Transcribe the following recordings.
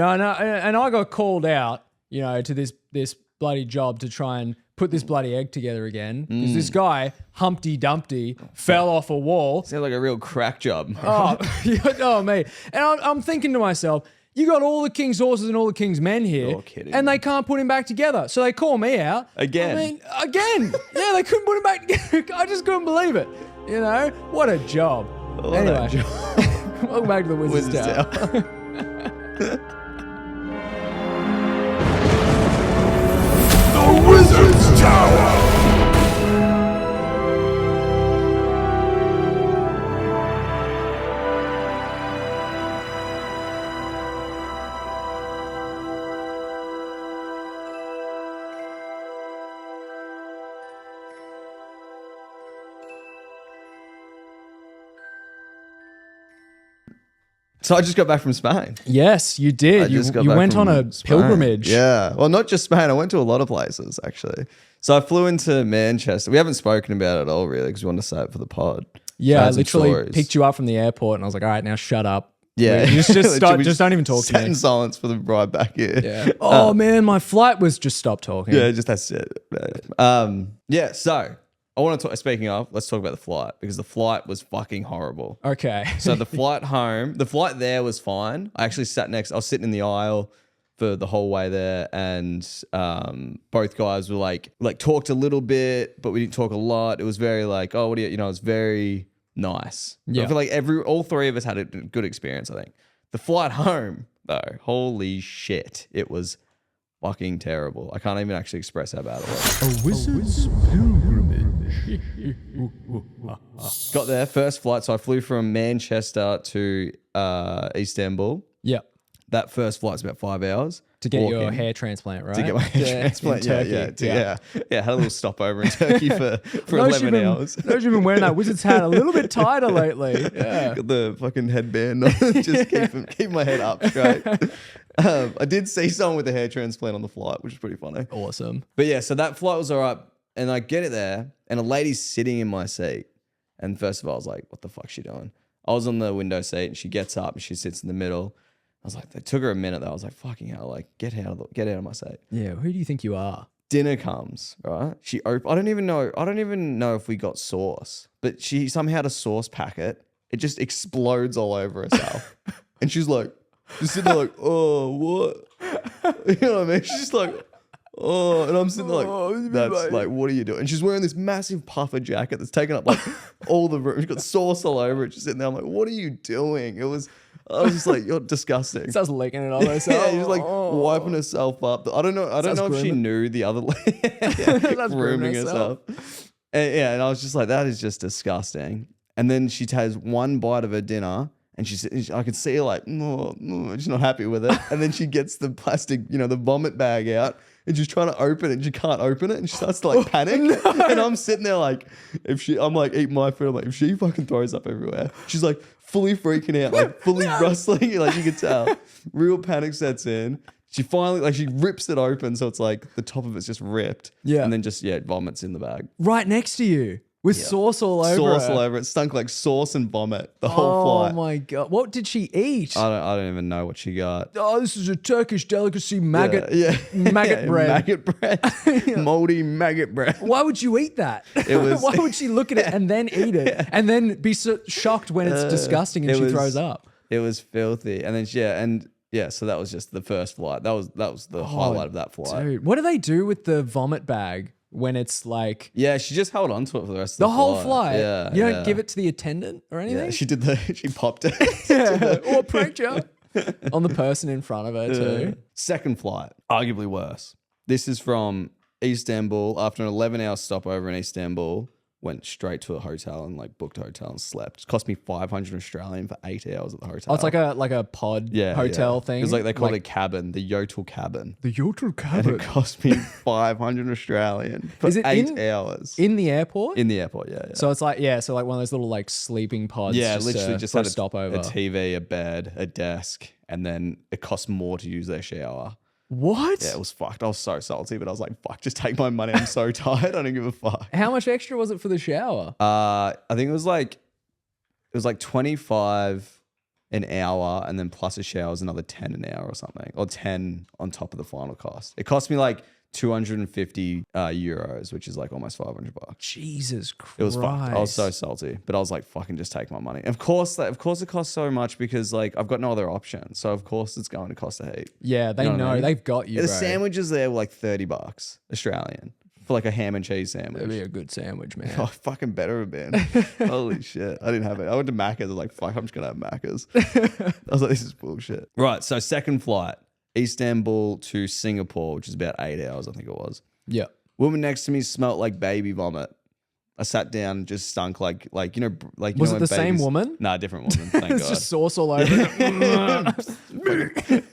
and I got called out, to this bloody job to try and put this bloody egg together again because this guy, Humpty Dumpty, fell off a wall. Sounds like a real crack job. Oh, mate. And I'm thinking to myself, you got all the king's horses and all the king's men here, You're kidding and me. they can't put him back together. So they call me out. Again. I mean, again. Yeah, they couldn't put him back together. I just couldn't believe it. What a job. Anyway, welcome back to the Wizard's Tower. The Wizard's Tower! So I just got back from Spain. Yes, you did. You went on a pilgrimage. Yeah. Well, not just Spain. I went to a lot of places, actually. So I flew into Manchester. We haven't spoken about it at all, really, because we want to say it for the pod. Yeah, I Had some literally stories. picked you up from the airport and I was like, all right, now shut up. Yeah. Just Literally just don't even talk to sat me. in silence for the ride back here. Yeah. Oh, man, my flight was just stop talking. Yeah, just that's it. Yeah, so I want to talk, speaking of, let's talk about the flight because the flight was fucking horrible. Okay. So the flight home, the flight there was fine. I actually I was sitting in the aisle for the whole way there, and both guys were like talked a little bit, but we didn't talk a lot. It was very like, oh, what do you, it was very nice. Yeah. I feel like all three of us had a good experience, I think. The flight home, though, holy shit, it was fucking terrible. I can't even actually express how bad it was. A Wizard's Pilgrimage. Got there, first flight, so I flew from Manchester to Istanbul. Yeah. That first flight's about 5 hours. To get your walking. hair transplant, right? To get my hair transplant, in Turkey. yeah. Had a little stopover in Turkey for Notice 11 hours. Notice you've been wearing that wizard's hat a little bit tighter lately. Yeah. Got the fucking headband on, just keep my head up straight. I did see someone with a hair transplant on the flight, which is pretty funny. Awesome. But yeah, so that flight was all right. And I get it there, and a lady's sitting in my seat. And first of all, I was like, what the fuck's she doing? I was on the window seat, and she gets up, and she sits in the middle. I was like, it took her a minute, though. I was like, fucking hell, like, get out of my seat. Yeah. Who do you think you are? Dinner comes, right? I don't even know if we got sauce, but she somehow had a sauce packet. It just explodes all over herself. And she's like, just sitting there like, oh, what? You know what I mean? She's just like, oh, and I'm sitting there like, that's like, what are you doing? And she's wearing this massive puffer jacket that's taken up like all the room. She's got sauce all over it. She's sitting there. I'm like, what are you doing? I was just like, you're disgusting. Starts licking it on herself. Yeah, she's like wiping herself up. I don't know if she knew the other lady. Grooming herself. And I was just like, that is just disgusting. And then she has one bite of her dinner. And I could see her like, she's not happy with it. And then she gets the plastic, the vomit bag out and she's trying to open it and she can't open it. And she starts to like panic. No. And I'm sitting there like, I'm like eating my food. I'm like, if she fucking throws up everywhere, she's like fully freaking out, like fully rustling. Like you could tell, real panic sets in. She finally, she rips it open. So it's like the top of it's just ripped. Yeah. And then just, vomits in the bag. Right next to you. With sauce all over Sauce her. all over it. Stunk like sauce and vomit the whole flight. Oh my God. What did she eat? I don't even know what she got. Oh, this is a Turkish delicacy, maggot Maggot bread. Maggot bread. Moldy maggot bread. Why would you eat that? Why would she look at it and then eat it and then be so shocked when it's disgusting and she throws up? It was filthy. And then so that was just the first flight. That was the highlight of that flight. Dude, what do they do with the vomit bag when it's like... Yeah, she just held on to it for the rest of the flight. The whole flight? Yeah. You don't give it to the attendant or anything? Yeah, she popped it. Or pranked you on the person in front of her too. Second flight, arguably worse. This is from Istanbul. After an 11-hour stopover in Istanbul, went straight to a hotel and booked a hotel and slept. It cost me 500 Australian for 8 hours at the hotel. Oh, it's like a pod hotel thing. It was they called it a cabin, the Yotel cabin. The Yotel And cabin. it cost me 500 Australian for Is it 8 hours. In the airport? In the airport, yeah. So it's like one of those little sleeping pods. Yeah, literally just for had a stopover. a TV, a bed, a desk, and then it cost more to use their shower. What? Yeah, it was fucked. I was so salty, but I was like, fuck, just take my money. I'm so tired. I don't give a fuck. How much extra was it for the shower? I think it was like 25 an hour, and then plus a shower is another 10 an hour or something, or 10 on top of the final cost. It cost me like 250 euros, which is like almost $500. Jesus Christ. It was fucked. I was so salty, but I was like, fucking just take my money. Of course it costs so much because like I've got no other option. So of course it's going to cost a heap. Yeah, they You know what I know. mean? They've got you, The bro. sandwiches there were like $30 Australian for like a ham and cheese That'd sandwich. be a good sandwich, man. Oh, fucking better have been. Holy shit. I didn't have it. I went to Macca's. I was like, fuck, I'm just going to have Macca's. I was like, this is bullshit. Right. So, second flight, Istanbul to Singapore, which is about 8 hours, I think it was. Yeah. Woman next to me smelt like baby vomit. I sat down, just stunk like you know, like you Was know it when the same babies- woman? Nah, different woman. Thank It's God. just sauce all over it.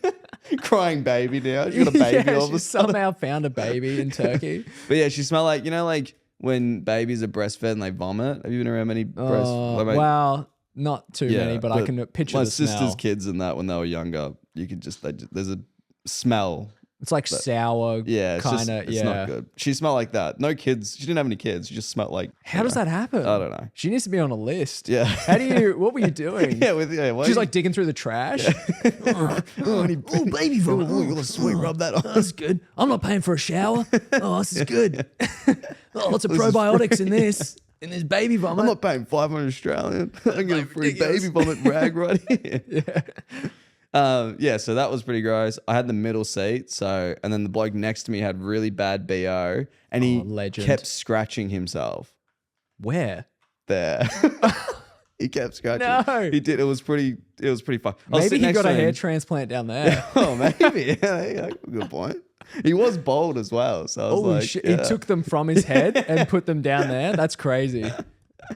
Crying baby now. She got a baby Yeah, all of she a sudden. somehow found a baby in Turkey. But yeah, she smelled like, you know, like when babies are breastfed and they vomit. Have you been around many breast? Oh, like, wow. Not too Yeah, many, but I can picture my the smell. sister's kids and that when they were younger, you could just, there's a smell. It's like sour, Yeah, it's kind of. it's Yeah. not good. She smelled like that. No kids. She didn't have any kids. She just smelled like. How does that happen? I don't know. She needs to be on a list. Yeah. How do you? What were you doing? Yeah, why She's you- like digging through the trash. oh, baby vomit. Oh, you got sweet. Rub that on. That's good. I'm not paying for a shower. Oh, this is good. Oh, lots of probiotics in this baby vomit. I'm not paying 500 Australian. I'm getting a free ridiculous. baby vomit rag right here. Yeah, so that was pretty gross. I had the middle seat, and then the bloke next to me had really bad BO, and he legend. kept scratching himself Where? there. He kept scratching. No. He did. It was pretty fun. I was Maybe sitting he next got to a him. hair transplant down there. Oh, maybe. Yeah, good point. He was bald as well, so I was Holy like, shit. yeah. He took them from his head and put them down there. That's crazy.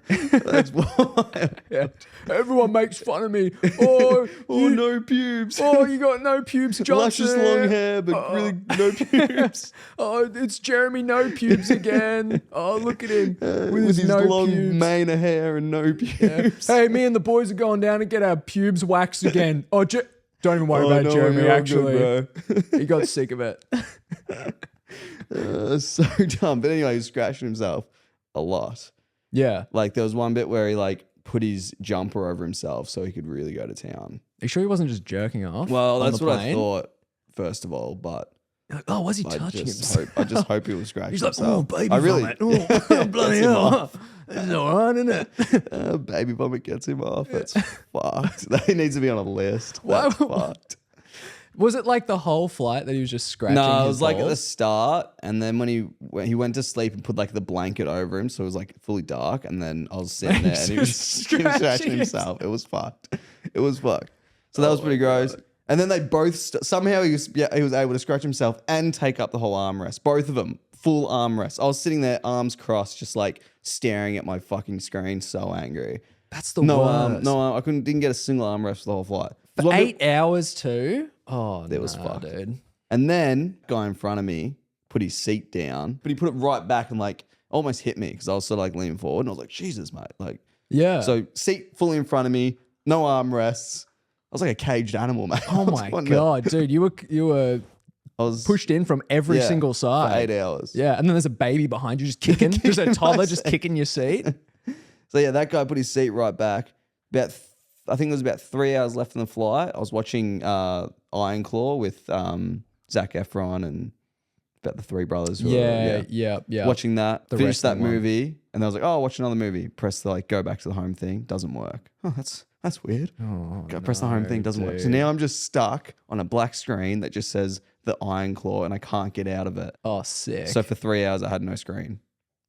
That's wild. Yeah. Everyone makes fun of me. Oh, Oh, no pubes. oh, you got no pubes, Johnson. Luscious long hair, but really no pubes. Oh, it's Jeremy no pubes again. Oh, look at him with his his no long pubes. mane of hair and no pubes. Hey, me and the boys are going down to get our pubes waxed again. Oh, don't even worry Oh, about no, Jeremy, you're all actually. good, He got sick of it. So dumb. But anyway, he was scratching himself a lot. Yeah. Like there was one bit where he like put his jumper over himself so he could really go to town. Are you sure he wasn't just jerking off? Well, on that's the what I plane? thought first of all, but You're like, oh, was he I touching just himself? hope I just hope he was scratching He's like, himself. oh, baby I really, vomit. Oh, bloody Gets him hell. off. This is all right, isn't it? Baby vomit gets him off. That's fucked. He needs to be on a list. Why- That's fucked. Was it like the whole flight that he was just scratching No, it his was like at the balls? start, and then when he went to sleep and put like the blanket over him, so it was like fully dark. And then I was sitting there, and he was scratching himself. It was fucked. It was fucked. So that was pretty gross. And then they both somehow he was able to scratch himself and take up the whole armrest. Both of them full armrest. I was sitting there, arms crossed, just like staring at my fucking screen, so angry. That's the No worst. I didn't get a single armrest for the whole flight. For 8 hours too? Oh, That was nah, fucked. dude. And then guy in front of me put his seat down, but he put it right back and like almost hit me because I was sort of like leaning forward and I was like, Jesus, mate. Like, Yeah. so seat fully in front of me, no armrests. I was like a caged animal, mate. oh my god, dude, you were I was pushed in from every yeah, single for side. 8 hours. Yeah, and then there's a baby behind you just kicking. There's a toddler just kicking your seat. So yeah, that guy put his seat right back. I think there was about 3 hours left in the flight. I was watching Iron Claw with Zac Efron and about the three brothers. Who Yeah. Watching that, The finished that wrestling one. movie, and I was like, "Oh, watch another movie." Press the like go back to the home thing. Doesn't work. Oh, that's weird. Oh, Go press the home thing. Doesn't work. So dude. now I'm just stuck on a black screen that just says the Iron Claw, and I can't get out of it. Oh, sick. So for 3 hours, I had no screen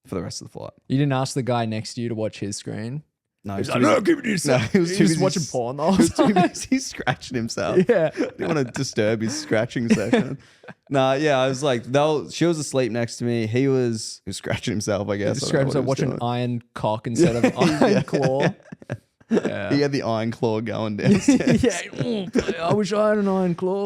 for the rest of the flight. you didn't ask the guy next to you to watch his screen? No, He's he like, was no, too give it busy- no, he was He too was busy watching porn the whole He was too time. busy scratching himself. Yeah. Didn't want to disturb his scratching session. I was like, she was asleep next to me. He was scratching himself, I guess. I don't know Describes what like he was watching doing. Iron Cock instead of Iron Claw. Yeah. He had the Iron Claw going downstairs. Yeah. I wish I had an Iron Claw.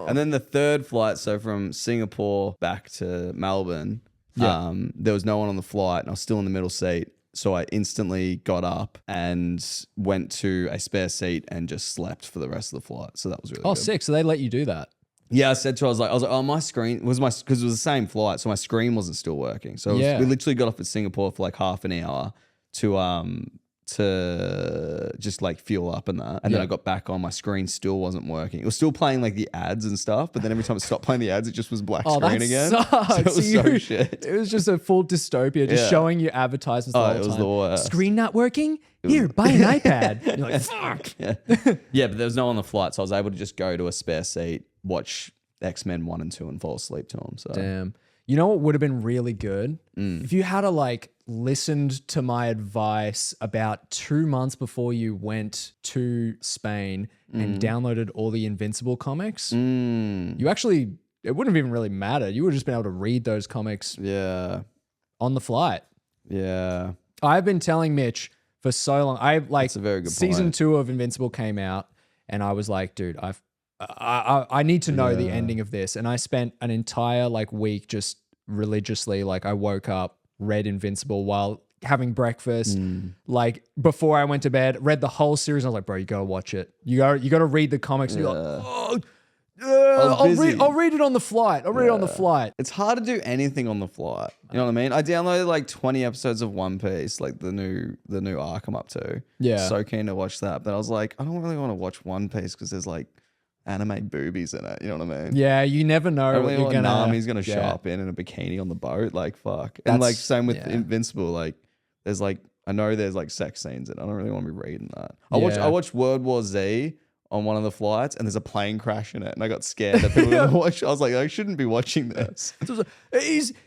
And then the third flight, so from Singapore back to Melbourne, Yeah. there was no one on the flight and I was still in the middle seat. So I instantly got up and went to a spare seat and just slept for the rest of the flight. So that was really Oh, good. sick. So they let you do that. Yeah, I said to her, I was like, oh, my screen was because it was the same flight, so my screen wasn't still working. So Yeah. we literally got off at Singapore for like half an hour to to just like fuel up and that. And then I got back on, my screen still wasn't working. It was still playing like the ads and stuff, but then every time it stopped playing the ads, it just was black screen again. Sucks. So it was so shit. It was just a full dystopia, just showing you advertisements the whole time. It was the worst. Screen not working? Here, buy an iPad. And you're like, fuck. Yeah, but there was no one on the flight, so I was able to just go to a spare seat, watch X-Men 1 and 2 and fall asleep to them. So Damn. You know what would have been really good? If you had like listened to my advice about 2 months before you went to Spain and downloaded all the Invincible comics. You actually, it wouldn't have even really mattered. You would have just been able to read those comics on the flight. Yeah. I've been telling Mitch for so long. That's a very good season point. 2 of Invincible came out and I was like, dude, I need to know the ending of this. And I spent an entire like week just religiously, like I woke up, read Invincible while having breakfast, like before I went to bed, read the whole series. I was like, bro, you gotta watch it. You gotta read the comics. And you're like, I'll read it on the flight. I'll read it on the flight. It's hard to do anything on the flight. You know what I mean? I downloaded like 20 episodes of One Piece, like the new arc I'm up to. Yeah. So keen to watch that. But I was like, I don't really want to watch One Piece because there's like anime boobies in it. You know what I mean? Yeah, you never know I what really you're want gonna. Nami's gonna show up in a bikini on the boat. Like fuck. And like same with Invincible. Like there's like I know there's like sex scenes in it. I don't really want to be reading that. I watched World War Z on one of the flights and there's a plane crash in it and I got scared that people were gonna watch. I was like, I shouldn't be watching this.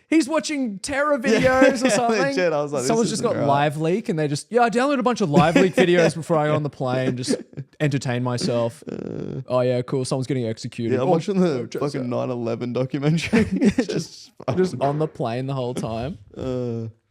He's watching terror videos or something. Legit, I was like, someone's just got Live Leak and they just I downloaded a bunch of Live Leak videos before I got on the plane, just entertain myself. Oh yeah, cool. Someone's getting executed. Yeah, I'm watching the fucking 9/11 documentary. just on the plane the whole time.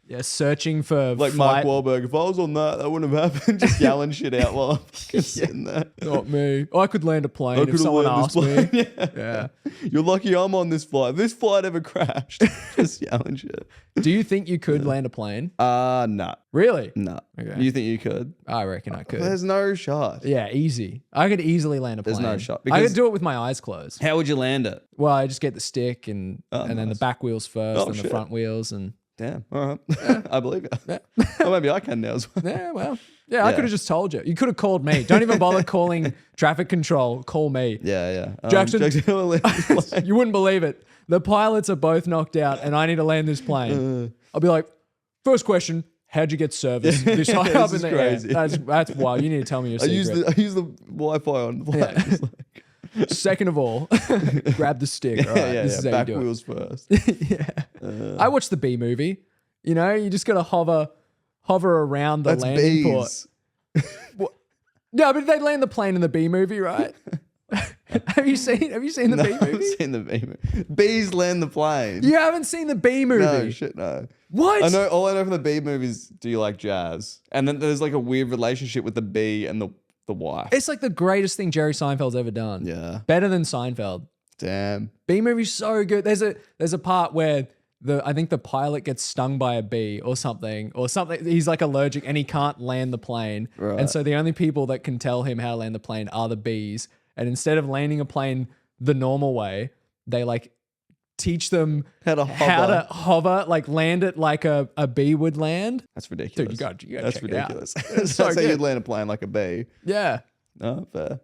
Yeah, searching for like flight. Mark Wahlberg. If I was on that wouldn't have happened. Just yelling shit out while I'm fucking sitting there. Not me. I could land a plane if someone asked me. Yeah. You're lucky I'm on this flight. If this flight ever crashed. Just yelling shit. Do you think you could land a plane? No. Really? No. Okay. You think you could? I reckon I could. There's no shot. Yeah, easy. I could easily land a plane. There's no shot. I could do it with my eyes closed. How would you land it? Well, I just get the stick and then the back wheels first, then the shit. front wheels, and Damn. All right. I believe you. Yeah. Well, maybe I can now as well. yeah, well, I could have just told you. You could have called me. Don't even bother calling traffic control. Call me. Yeah. Jackson, will land this plane. you wouldn't believe it. The pilots are both knocked out, and I need to land this plane. I'll be like, first question. How'd you get service this high up in the crazy. air? That's wild. You need to tell me your secret. I use the Wi-Fi on the plane. Just like- Second of all, grab the stick. All right, this is how Back you do wheels first. it. I watched the B movie. You know, you just gotta hover around the That's landing bees. port. No, but they land the plane in the B movie, right? Have you seen the No, B I haven't movie? seen the B movie. Bees land the plane. You haven't seen the B movie? No, shit, no. What? I know. All I know from the bee movies. Do you like jazz? And then there's like a weird relationship with the bee and the wife. It's like the greatest thing Jerry Seinfeld's ever done. Yeah. Better than Seinfeld. Damn. B movie's so good. There's a part where I think the pilot gets stung by a bee or something. He's like allergic and he can't land the plane. Right. And so the only people that can tell him how to land the plane are the bees. And instead of landing a plane the normal way, they like teach them How to hover, like land it like a bee would land. That's ridiculous. Dude, you gotta That's check it out. ridiculous. It's so That's how good. you'd land a plane like a bee. Yeah. Oh, fair.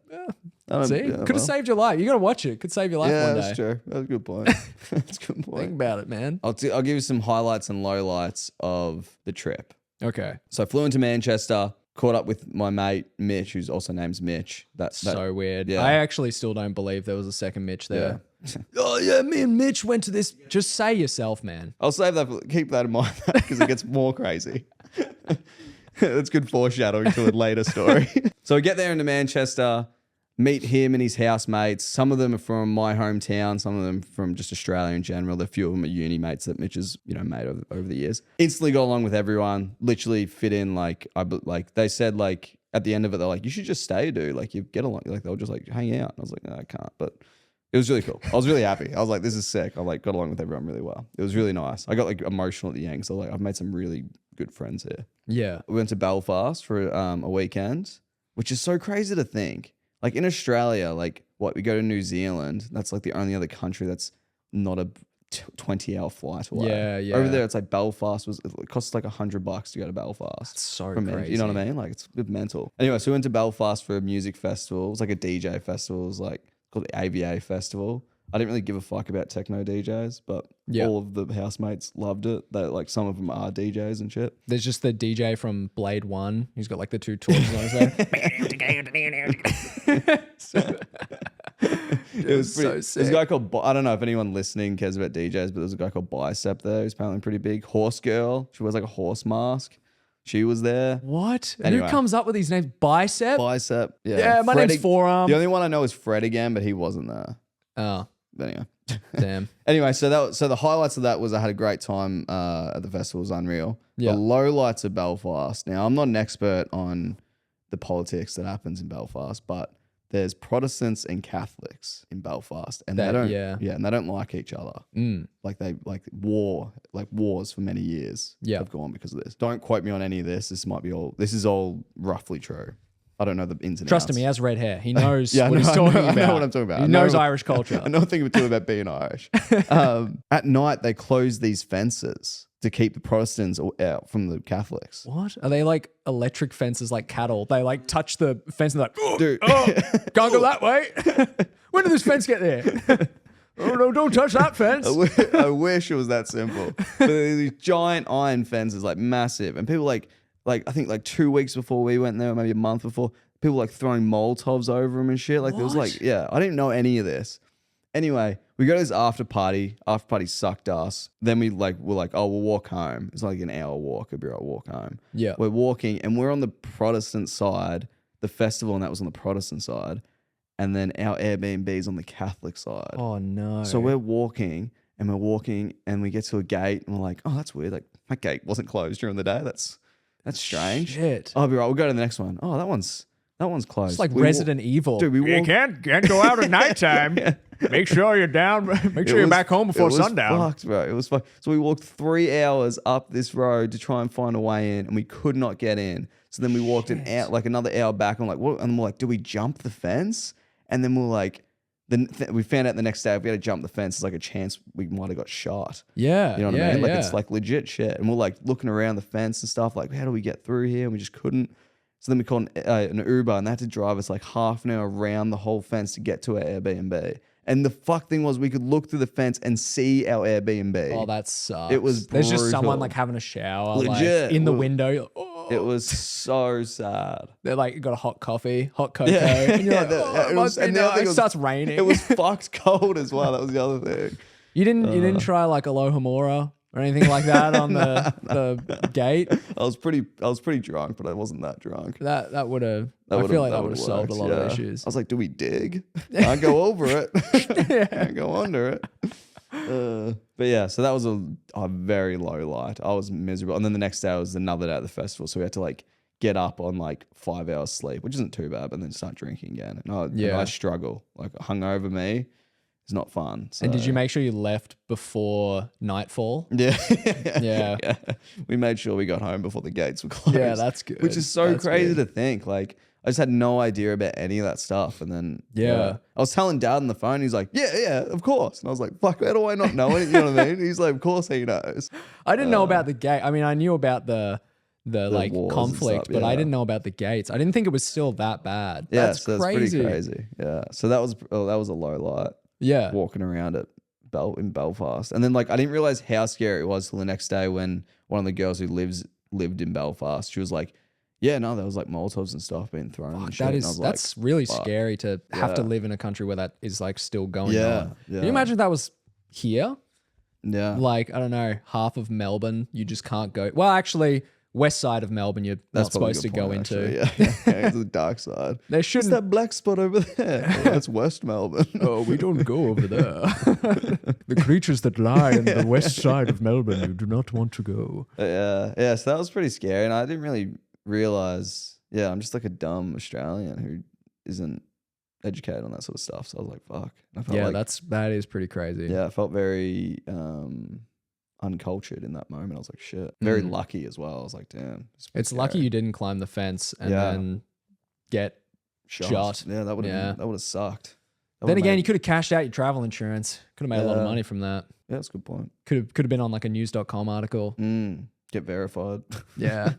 See? Could have saved your life. You gotta watch it. Could save your life Yeah, one day. that's true. That's a good point. That's a good point. Think about it, man. I'll give you some highlights and lowlights of the trip. Okay. So I flew into Manchester, caught up with my mate Mitch, who's also name's Mitch. That's So weird. yeah. I actually still don't believe there was a second Mitch there. Yeah. Oh yeah, me and Mitch went to this. Just say yourself, man. I'll save that. Keep that in mind because it gets more crazy. That's good foreshadowing to a later story. So we get there into Manchester, meet him and his housemates. Some of them are from my hometown. Some of them from just Australia in general. A few of them are uni mates that Mitch has made over the years. Instantly got along with everyone. Literally fit in. Like they said like at the end of it, they're like, you should just stay, dude. Like you get along. Like they were just like hang out. And I was like, no, I can't. But it was really cool. I was really happy. I was like, this is sick. I like got along with everyone really well. It was really nice. I got like emotional at the end. So like I've made some really good friends here. Yeah. We went to Belfast for a weekend, which is so crazy to think. Like in Australia, like we go to New Zealand. That's like the only other country that's not a 20-hour flight away. Yeah, yeah. Over there, it's like Belfast it costs like $100 to go to Belfast. That's so from crazy. You know what I mean? Like it's a bit mental. Anyway, so we went to Belfast for a music festival. It was like a DJ festival. It was like called the AVA Festival. I didn't really give a fuck about techno DJs, but all of the housemates loved it. They like some of them are DJs and shit. There's just the DJ from Blade 1. He's got like the 2 torches on his head. It was so pretty, sick. There's a guy called, I don't know if anyone listening cares about DJs, but there's a guy called Bicep there who's apparently pretty big. Horse Girl. She wears like a horse mask. She was there. What? Anyway. Who comes up with these names? Bicep? Bicep. Yeah. Yeah, my name's Forearm. The only one I know is Fred again, but he wasn't there. Oh, But anyway. damn. Anyway, so the highlights of that was I had a great time at the festival. It was unreal. Yeah. The lowlights of Belfast. Now, I'm not an expert on the politics that happens in Belfast, but there's Protestants and Catholics in Belfast, and they don't and they don't like each other. Like they wars for many years have gone because of this. Don't quote me on any of this. This is all roughly true. I don't know the ins and Trust outs. him, he has red hair. He knows Yeah, what he's talking about. I know what I'm talking about. He knows Irish culture. I know a thing or two about being Irish. At night, they close these fences to keep the Protestants out from the Catholics. What? Are they like electric fences like cattle? They like touch the fence and they're like, oh, Dude. can't go that way. When did this fence get there? Oh no, don't touch that fence. I wish it was that simple. But these giant iron fences, like massive, and people like I think like 2 weeks before we went there, or maybe a month before, people like throwing Molotovs over them and shit. Like there was like, I didn't know any of this. Anyway, we go to this after party. After party sucked us. Then we're like, oh, we'll walk home. It's like an hour walk. It'd be right, walk home. Yeah. We're walking and we're on the Protestant side, the festival, and that was on the Protestant side. And then our Airbnb's on the Catholic side. Oh no. So we're walking and we get to a gate and we're like, oh, that's weird. Like my gate wasn't closed during the day. That's strange. Shit. I'll be right. We'll go to the next one. Oh, that one's closed. It's like Resident Evil. Dude, we You walked. can't go out at nighttime. Make sure you're down. Make sure you're back home before sundown. Fucked, bro. It was fucked. So we walked 3 hours up this road to try and find a way in, and we could not get in. So then we walked an hour, like another hour back. And I'm like, what? And we're like, do we jump the fence? And then we're like, we found out the next day if we had to jump the fence, it's like a chance we might have got shot. Yeah. You know what I mean? Like it's like legit shit. And we're like looking around the fence and stuff, like, how do we get through here? And we just couldn't. So then we called an Uber, and they had to drive us like half an hour around the whole fence to get to our Airbnb. And the fuck thing was, we could look through the fence and see our Airbnb. Oh, that sucks. It was There's just someone brutal. like having a shower, Legit. like in the Well, window. You're like, oh. It was so sad. They're like, got a hot coffee, hot cocoa, Yeah. and you're like, Yeah, oh, it it must was- be and the other nice. thing It was- starts raining. It was fucked cold as well. That was the other thing. You didn't try like Aloha Mora or anything like that on the gate. I was pretty drunk, but I wasn't that drunk. That would have. I feel like that would have solved a lot of issues. I was like, do we dig? I go over it. I go under it. But yeah, so that was a very low light. I was miserable. And then the next day was another day at the festival. So we had to like get up on like 5 hours sleep, which isn't too bad, but then start drinking again. And I struggle. Like hungover me is not fun. So. And did you make sure you left before nightfall? Yeah. Yeah. We made sure we got home before the gates were closed. Yeah, that's good. Which is so That's crazy good. to think. Like, I just had no idea about any of that stuff. And then, Yeah. I was telling Dad on the phone. He's like, yeah, of course. And I was like, fuck, how do I not know it? You know what I mean? He's like, of course he knows. I didn't know about the gate. I mean, I knew about the like wars and conflict, stuff, but I yeah. didn't know about the gates. I didn't think it was still that bad. Yeah, That's so crazy. that's pretty crazy. Yeah. So that was a low light. Yeah. Walking around at in Belfast. And then like I didn't realize how scary it was till the next day when one of the girls who lived in Belfast, she was like, yeah, no, there was like Molotovs and stuff being thrown and shit. That And I is was like, that's really fuck. scary to have to Yeah. live in a country where that is like still going Yeah, on. yeah. Can you imagine if that was here? Yeah. Like, I don't know, half of Melbourne, you just can't go. Well, actually, west side of Melbourne, you're That's not probably a supposed to good go point, into. actually. Yeah. It's the dark side. There What's shouldn't. that black spot over there? Oh, that's West Melbourne. Oh, we don't go over there. The creatures that lie in the west side of Melbourne, you do not want to go. Yeah. So that was pretty scary, and I didn't really realize. Yeah, I'm just like a dumb Australian who isn't educated on that sort of stuff. So I was like, fuck. And I felt Yeah, like, that is pretty crazy. I felt very uncultured in that moment. I was like, shit. Very lucky as well. I was like, damn. It's lucky you didn't climb the fence and Yeah. then get shot. Yeah, that would have Yeah. that would have sucked. That Then would've again, made- you could have cashed out your travel insurance. Could Could have made a lot of money from that. Yeah, that's a good point. Could have been on like a news.com article. Get verified. Yeah.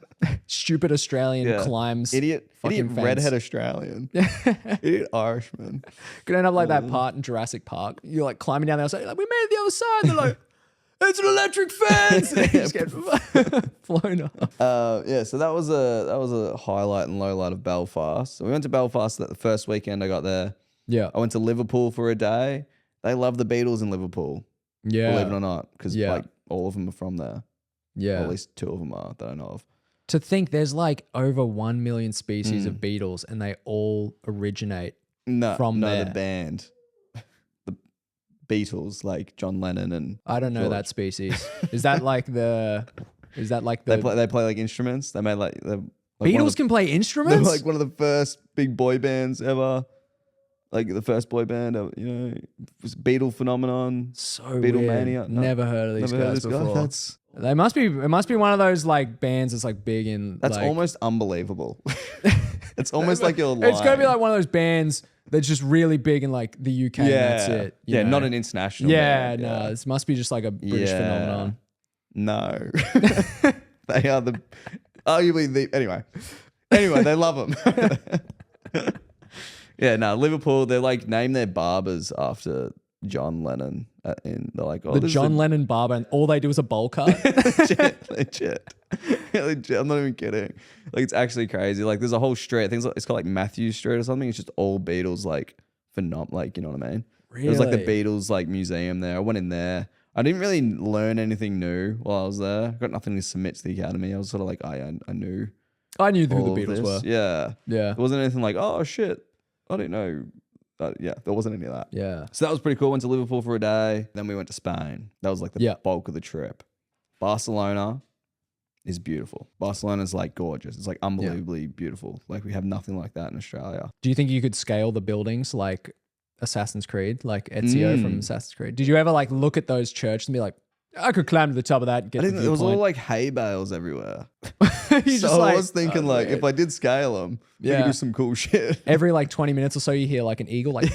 Stupid Australian climbs. Idiot fucking fence. redhead Australian. Idiot Irishman. Could end up like that part in Jurassic Park. You're like climbing down the other side. You're like, we made it the other side. They're like, it's an electric fence. And you just get flown off. Yeah, so that was a highlight and low light of Belfast. So we went to Belfast the first weekend I got there. Yeah. I went to Liverpool for a day. They love the Beatles in Liverpool. Yeah. Believe it or not, because like all of them are from there. Yeah. Or at least 2 of them are that I know of. To think there's like over 1 million species of beetles and they all originate from there. The band. The Beatles, like John Lennon and I don't know George. that species. Is that like the They play like instruments. They made like Beatles can play they're instruments? like one of the first big boy bands ever. Like the first boy band, it was Beatle phenomenon. So Beatlemania. weird. No, Never heard of these never heard guys of this guy. before. It must be one of those like bands that's like big in That's like, almost unbelievable. It's almost like you're lying. It's gonna be like one of those bands that's just really big in like the UK and that's it. you know? Not an international Yeah, band. no, this must be just like a British phenomenon. No. They are the arguably the anyway, they love them. Yeah, no, Liverpool, they're like name their barbers after John Lennon. And they're like, The John Lennon barber, and all they do is a bowl cut. legit. I'm not even kidding. Like, it's actually crazy. Like, there's a whole street. I think it's called like Matthews Street or something. It's just all Beatles, like, like, you know what I mean? Really? There's like the Beatles, like, museum there. I went in there. I didn't really learn anything new while I was there. I got nothing to submit to the academy. I was sort of like, I knew. I knew who all the of Beatles this. were. Yeah. Yeah. There wasn't anything like, oh, shit. I didn't know. Yeah, there wasn't any of that. Yeah. So that was pretty cool. Went to Liverpool for a day. Then we went to Spain. That was like the bulk of the trip. Barcelona is beautiful. Barcelona's like gorgeous. It's like unbelievably beautiful. Like we have nothing like that in Australia. Do you think you could scale the buildings like Assassin's Creed, like Ezio from Assassin's Creed? Did you ever like look at those churches and be like, I could climb to the top of that and get I the didn't, it was all viewpoint? like hay bales everywhere. You So just I was thinking like man. if I did scale them, we could Yeah. do some cool shit. Every like 20 minutes or so you hear like an eagle like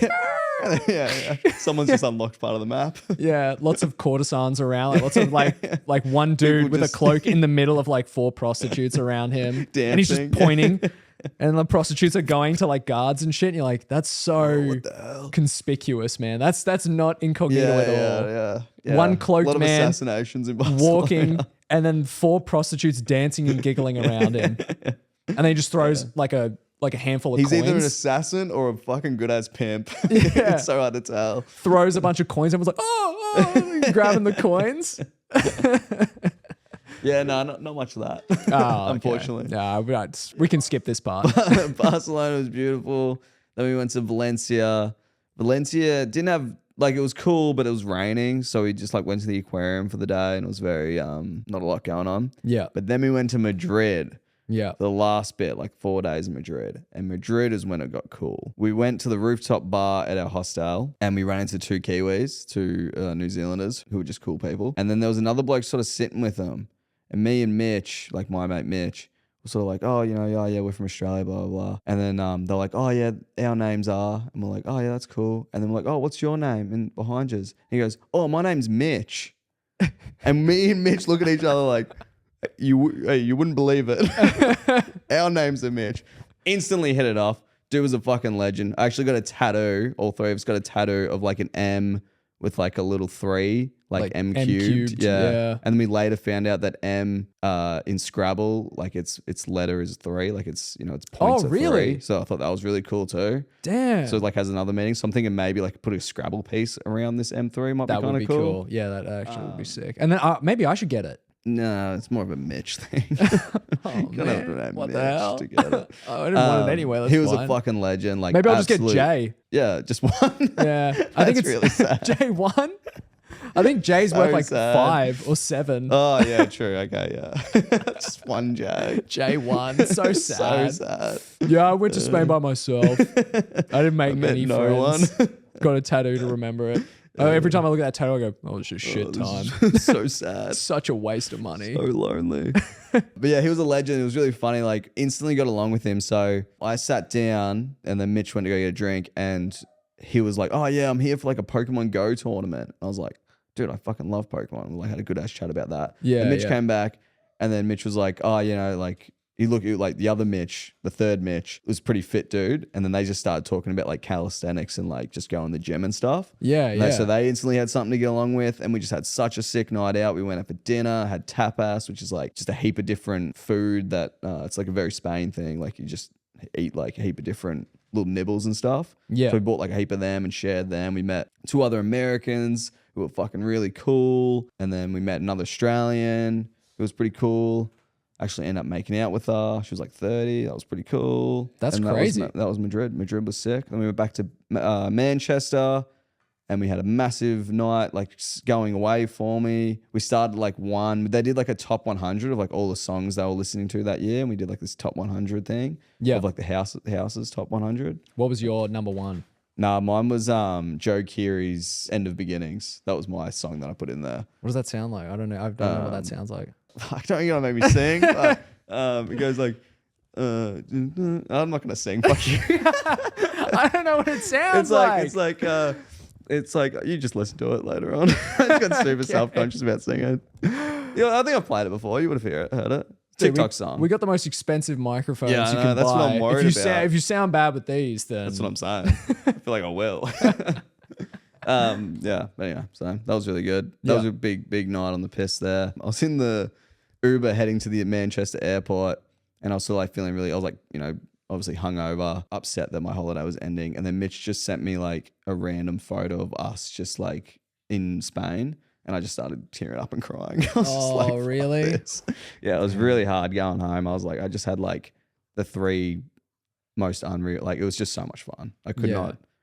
yeah. Someone's just unlocked part of the map. yeah, lots of courtesans around, like lots of like one dude People with just- a cloak in the middle of like 4 prostitutes around him, and he's just Dancing. pointing, and the prostitutes are going to like guards and shit. And you're like, that's so conspicuous, man. That's not incognito at all. Yeah. One cloaked a lot of man assassinations in Barcelona. Walking, and then 4 prostitutes dancing and giggling around him, and then he just throws like a handful of He's coins. either an assassin or a fucking good ass pimp. Yeah. It's so hard to tell. Throws a bunch of coins and was like, oh, grabbing the coins. Yeah, no, not much of that. Oh, okay. Unfortunately. No, we can skip this part. Barcelona was beautiful. Then we went to Valencia. Valencia didn't have like it was cool, but it was raining, so we just like went to the aquarium for the day, and it was very not a lot going on. Yeah. But then we went to Madrid. Yeah. The last bit, like 4 days in Madrid. And Madrid is when it got cool. We went to the rooftop bar at our hostel and we ran into 2 Kiwis, 2 New Zealanders who were just cool people. And then there was another bloke sort of sitting with them. And me and Mitch, like my mate Mitch, were sort of like, oh, yeah, we're from Australia, blah, blah, blah. And then they're like, oh, yeah, our names are. And we're like, oh, yeah, that's cool. And then we're like, oh, what's your name? And behind us. And he goes, oh, my name's Mitch. And me and Mitch look at each other like, you wouldn't believe it. Our names are Mitch. Instantly hit it off. Dude was a fucking legend. I actually got a tattoo. All 3 of us got a tattoo of like an M with like a little 3, like M cubed. Yeah. And then we later found out that M in Scrabble, like its letter is 3. Like it's points at really? 3. So I thought that was really cool too. Damn. So it like has another meaning. So I'm thinking maybe like put a Scrabble piece around this M3 might that be kind would of be cool. cool. Yeah, that actually would be sick. And then maybe I should get it. No, it's more of a Mitch thing. Oh, Gonna have to man. name What Mitch the hell? to get it. Oh, I didn't want it anyway. That's he was fine. a fucking legend. Like Maybe I'll just get absolute- Jay. Yeah, just one. Yeah. I think That's it's really sad. J1. I think Jay's So worth like sad. 5 or 7. Oh yeah, true. Okay, yeah. Just one J. J1. So sad. So sad. Yeah, I went to Spain by myself. I didn't make many no friends. Got a tattoo to remember it. Every time I look at that tattoo, I go, oh, it's just shit time. So sad. Such a waste of money. So lonely. But yeah, he was a legend. It was really funny. Like instantly got along with him. So I sat down and then Mitch went to go get a drink and he was like, oh yeah, I'm here for like a Pokemon Go tournament. I was like, dude, I fucking love Pokemon. We like had a good ass chat about that. Yeah, And Mitch yeah. came back, and then Mitch was like, oh, you know, like he looked at like the other Mitch, the third Mitch, was pretty fit dude. And then they just started talking about like calisthenics and like just going to the gym and stuff. Yeah, And yeah. So they instantly had something to get along with, and we just had such a sick night out. We went out for dinner, had tapas, which is like just a heap of different food that it's like a very Spain thing. Like you just eat like a heap of different little nibbles and stuff. Yeah. So we bought like a heap of them and shared them. We met 2 other Americans who were fucking really cool, and then we met another Australian who was pretty cool. Actually ended up making out with her. She was like 30. That was pretty cool. That's And crazy. That was Madrid. Madrid was sick. Then we went back to Manchester, and we had a massive night, like going away for me. We started like 1. They did like a top 100 of like all the songs they were listening to that year, and we did like this top 100 thing. Yeah. Of like the houses top 100. What was your number one? Nah, mine was Joe Keery's "End of Beginnings." That was my song that I put in there. What does that sound like? I don't know. I don't know what that sounds like. Fuck, don't you gonna make me sing? It goes like, I'm not gonna sing. Fuck you. I don't know what it sounds It's like you just listen to it later on. I just got super self-conscious about singing. Yeah, I think I've played it before. You would have heard it. Dude, TikTok song. We got the most expensive microphones Yeah, I you know, can that's buy. what I'm worried about. If you sound bad with these, then That's what I'm saying. I feel like I will. Yeah, but anyway, so that was really good. That was Yeah. a big night on the piss there. I was in the Uber heading to the Manchester airport, and I was sort of like feeling really, I was like, you know, obviously hungover, upset that my holiday was ending. And then Mitch just sent me like a random photo of us just like in Spain. And I just started tearing up and crying. I was just like, "Fuck really? this." Yeah, it was really hard going home. I was like, I just had like the 3 most unreal, like it was just so much fun. I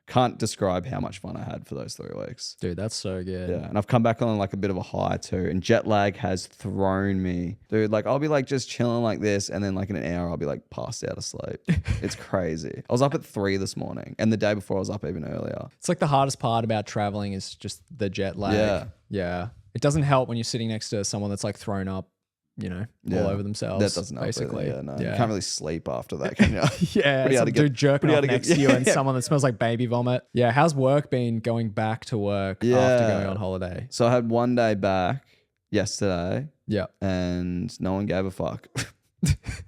can't describe how much fun I had for those 3 weeks. dude, that's so good. Yeah, and I've come back on like a bit of a high too, and jet lag has thrown me, dude. Like I'll be like just chilling like this, and then like in an hour I'll be like passed out asleep. It's crazy. I was up at 3 this morning, and the day before I was up even earlier. It's like the hardest part about traveling is just the jet lag. Yeah. Yeah. It doesn't help when you're sitting next to someone that's like thrown up, you know, Yeah. all over themselves. That doesn't help basically. really. Yeah, no, you can't really sleep after that, can you? Yeah, Pretty hard some to get- dude jerking pretty off hard to get- next to you and yeah. someone that smells like baby vomit. Yeah, how's work been going back to work after Yeah. going on holiday? So I had one day back yesterday, Yeah. and no one gave a fuck.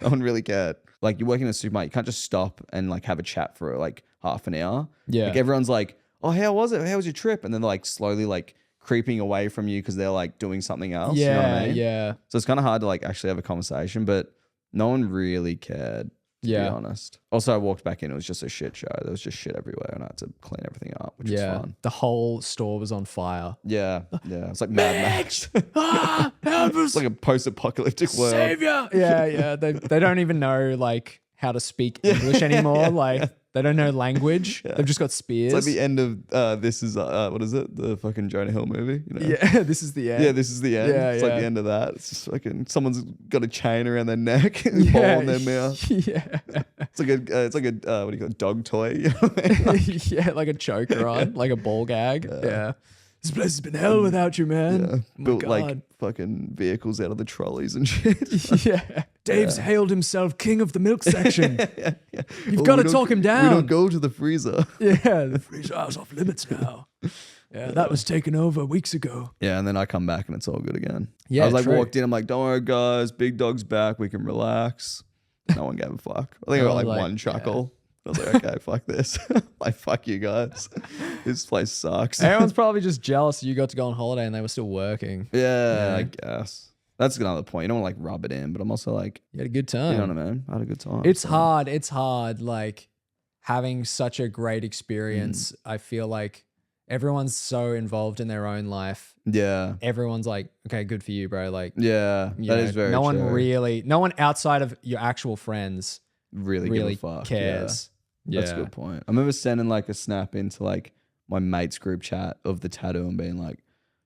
No one really cared. Like you're working in a supermarket, you can't just stop and like have a chat for like half an hour. Yeah. Like everyone's like, "Oh, how was it? How was your trip?" And then they're like slowly like creeping away from you because they're like doing something else. Yeah, You know what I mean? yeah. So it's kind of hard to like actually have a conversation, but no one really cared. To be Yeah. honest. Also, I walked back in. It was just a shit show. There was just shit everywhere, and I had to clean everything up, which was Yeah. fun. The whole store was on fire. Yeah, yeah. It's like Mad Max. Ah, help us, It's like a post-apocalyptic world. savior. Yeah, yeah. They don't even know like how to speak English anymore. Like they don't know language. They've just got spears. It's like the end of this is what is it? The fucking Jonah Hill movie. You know? yeah, this is the end. Yeah, this is the end. Yeah, it's like yeah. the end of that. It's just fucking someone's got a chain around their neck and a ball in their mouth. Yeah. It's like a what do you call it? Dog toy. You know what I mean? Yeah, like a choker on, like a ball gag. Yeah. This place has been hell without you, man. Yeah. Oh my Built God. like fucking vehicles out of the trolleys and shit. yeah. Dave's hailed himself king of the milk section. yeah. You've Oh, got to we don't- talk him We down. don't go to the freezer. Yeah, the freezer's off limits now. Yeah, that was taken over weeks ago. Yeah, and then I come back and it's all good again. Yeah, I was like true. walked in, I'm like, don't worry guys, big dog's back, we can relax. No one gave a fuck. I think I got like one chuckle. I was like, okay, fuck this. Like, fuck you guys. This place sucks. Everyone's probably just jealous you got to go on holiday and they were still working. Yeah, I guess. That's another point. You don't want to like rub it in, but I'm also like, You had a good you time. know what I mean? I had a good time. It's so. hard. It's hard. Like having such a great experience. I feel like everyone's so involved in their own life. Yeah. Everyone's like, okay, good for you, bro. Like, Yeah. you That know, is very no one true. no one outside of your actual friends really really give a fuck. cares. Yeah. That's a good point. I remember sending like a snap into like my mates group chat of the tattoo and being like,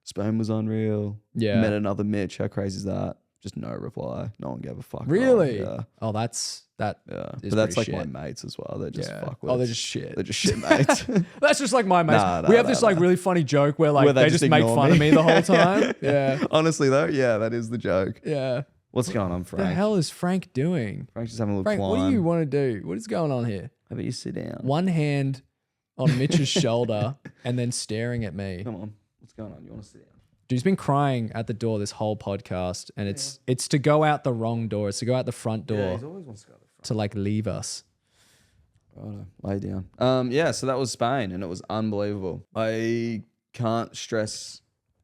Spain was unreal. Yeah. Met another Mitch. How crazy is that? Just no reply. No one gave a fuck. Really? Yeah. Oh, that's that. Yeah. is But that's like pretty my shit. mates as well. They're just Yeah. fuck with. Oh, they're just shit. They're just shit mates. That's just like my mates. Nah, we have nah, this nah, like nah. really funny joke where like Where they they just just make ignore fun me. of me the whole time. Yeah. Honestly though, yeah, that is the joke. Yeah. What's going on, What the Frank? hell is Frank doing? Frank's just having a little Frank, climb. what do you want to do? What is going on here? How about you sit down? One hand on Mitch's shoulder and then staring at me. Come on. What's going on? You want to sit down? Dude's been crying at the door this whole podcast, and it's to go out the wrong door. It's to go out the front door Yeah, he always wants to go to the front. to like leave us. Righto, lay down. Yeah, so that was Spain, and it was unbelievable. I can't stress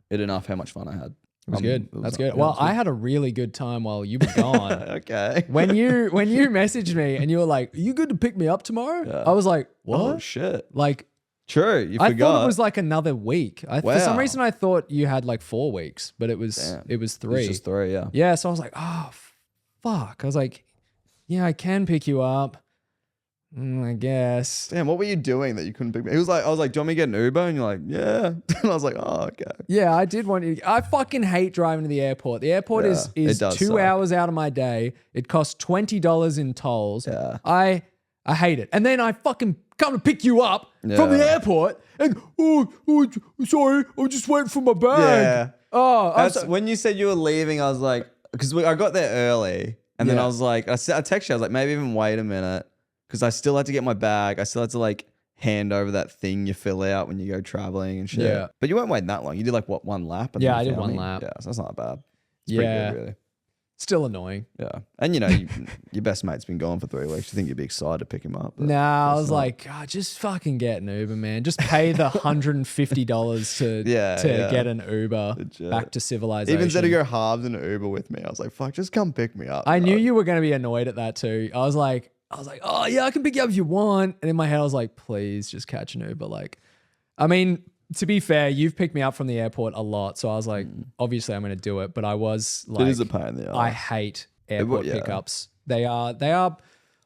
it enough how much fun I had. It was good. That's good. Well, I had a really good time while you were gone. Okay. When you messaged me and you were like, "Are you good to pick me up tomorrow?" Yeah. I was like, "What?" Oh shit. Like, True. You I forgot. thought it was like another week. For some Wow. reason, I thought you had like 4 weeks, but it was Damn. it was 3. It's just 3. Yeah. Yeah, so I was like, "Oh, fuck!" I was like, "Yeah, I can pick you up, I guess." Damn. What were you doing that you couldn't pick me? He was like, I was like, "Do you want me to get an Uber?" And you're like, "Yeah." And I was like, "Oh, okay." Yeah, I did want you. I fucking hate driving to the airport. The airport Yeah, is it does 2 suck. hours out of my day. It costs $20 in tolls. Yeah. I hate it. And then I fucking come to pick you up from the Yeah. airport and sorry, I'm just waiting for my bag. Yeah. Oh, I'm That's, when you said you were leaving, I was like, because I got there early, and then Yeah. I was like, I texted you, I was like, maybe even wait a minute, because I still had to get my bag. I still had to like hand over that thing you fill out when you go traveling and shit. Yeah. But you weren't waiting that long. You did like what, 1 lap? And Yeah, then I you did found 1 me? lap. Yeah, so that's not bad. It's Yeah. pretty good, really. still annoying. Yeah. And you know, your best mate's been gone for 3 weeks. You think you'd be excited to pick him up. but Nah, I that's was not. like, oh, just fucking get an Uber, man. Just pay the $150 to Yeah. get an Uber Legit. back to civilization. Even said to go halves in an Uber with me. I was like, fuck, just come pick me up. I knew dog. you were going to be annoyed at that too. I was like, oh yeah, I can pick you up if you want. And in my head, I was like, please just catch an Uber. Like, I mean, to be fair, you've picked me up from the airport a lot. So I was like, obviously I'm going to do it. But I was like, It is a pain in the ass. I hate airport yeah. pickups. They are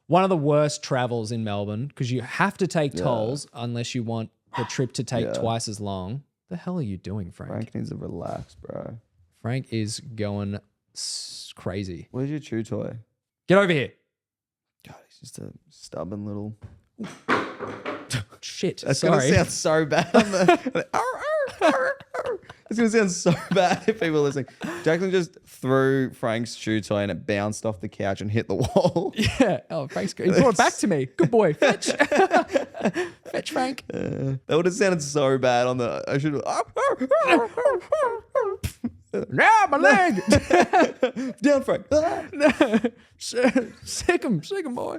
one of the worst travels in Melbourne because you have to take tolls unless you want the trip to take twice as long. The hell are you doing, Frank? Frank needs to relax, bro. Frank is going crazy. Where's your chew toy? Get over here. God, he's just a stubborn little. Shit. That's Sorry. gonna sound so bad. It's gonna sound so bad if people are listening. Jacqueline just threw Frank's chew toy and it bounced off the couch and hit the wall. Yeah. Oh, Frank's good. He brought it back to me. Good boy. Fetch. Fetch, Frank. That would have sounded so bad on the. I should. Yeah, my leg. Down, Frank. Sick him, boy.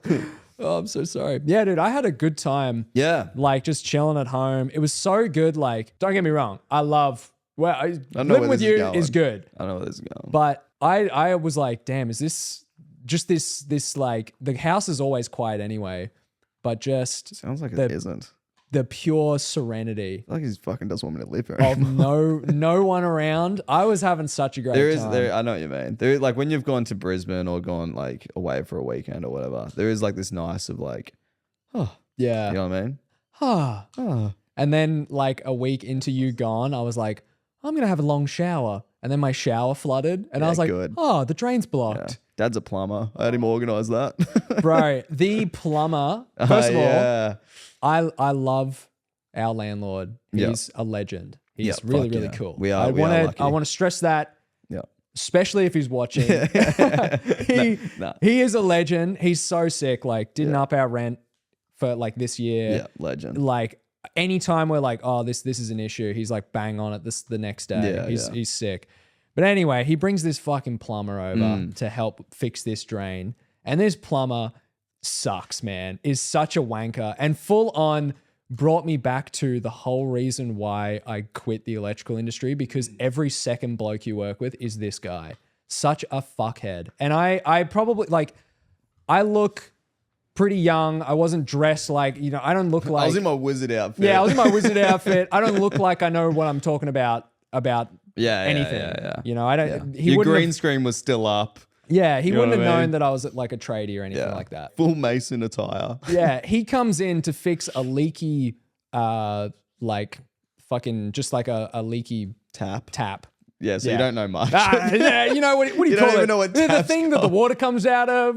Oh, I'm so sorry. Yeah, dude, I had a good time. Yeah. Like just chilling at home. It was so good. Like, don't get me wrong. I love, know living where with this is you going. is good. I know where this is going. But I was like, damn, is this just this like, the house is always quiet anyway, but just Sounds like it the- isn't. the pure serenity I feel like he fucking doesn't want me to live here of anymore. no one around. I was having such a great time. I know what you mean. There, like when you've gone to Brisbane or gone like away for a weekend or whatever, there is like this nice of like, oh, Yeah. you know what I mean? Ah. Oh, And then like a week into you gone, I was like, I'm gonna have a long shower. And then my shower flooded, and I Yeah, was like, good. oh, the drain's yeah. blocked. Dad's a plumber. I had him organize that. Bro, the plumber. First of all, yeah. I love our landlord. Yeah. He's a legend. He's Yeah, really, fuck really yeah. cool. We are I lucky. want to stress that, Yeah. especially if he's watching. Nah. He is a legend. He's so sick. Like, didn't up our rent for like this year. Yeah. Legend. Like anytime we're like, oh, this is an issue, he's like bang on it the next day. Yeah, yeah. He's sick. But anyway, he brings this fucking plumber over Mm. to help fix this drain. And this plumber sucks, man. Is such a wanker and full on brought me back to the whole reason why I quit the electrical industry, because every second bloke you work with is this guy. Such a fuckhead. And I probably like, I look pretty young. I wasn't dressed like, I don't look like. I was in my wizard outfit. Yeah, I was in my wizard outfit. I don't look like I know what I'm talking about yeah, anything. Yeah. I don't. He Your wouldn't. green Have, screen was still up. yeah, he know wouldn't what have I known mean? that I was at like a tradie or anything Yeah. like that. Full Mason attire. Yeah, he comes in to fix a leaky, like fucking just like a leaky Tap. tap. Yeah, so Yeah. you don't know much. Yeah, you know what do you You call don't it? even know what the tap's thing that the called. water comes out of.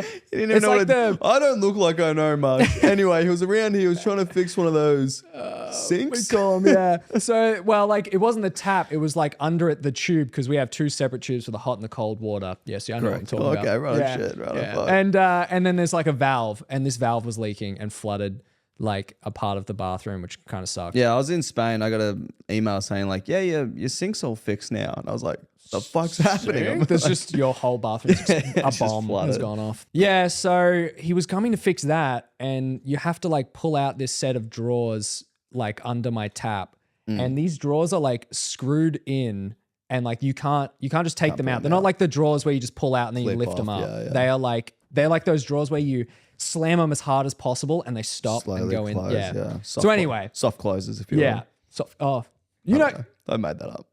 He didn't even It's know like what I don't look like I know much. Anyway, he was around here. He was trying to fix one of those we sinks. call them, yeah. So, well, like it wasn't the tap; it was like under it the tube, because we have 2 separate tubes for the hot and the cold water. Yes, yeah, I know Correct. what I'm talking Okay, about. right on shit, right on fuck. And then there's like a valve, and this valve was leaking and flooded like a part of the bathroom, which kind of sucked. Yeah, I was in Spain. I got an email saying like, yeah, your sink's all fixed now. And I was like, the fuck's happening? There's just your whole bathroom, a just bomb has flooded. gone off. Yeah, so he was coming to fix that, and you have to like pull out this set of drawers like under my tap, and these drawers are like screwed in, and like you can't just take them out. They're not like the drawers where you just pull out and then you lift them up. Yeah. They're like those drawers where you slam them as hard as possible and they stop and Slowly go in. close, Yeah. Soft So anyway, soft closes if you yeah. will. So you know, I made that up.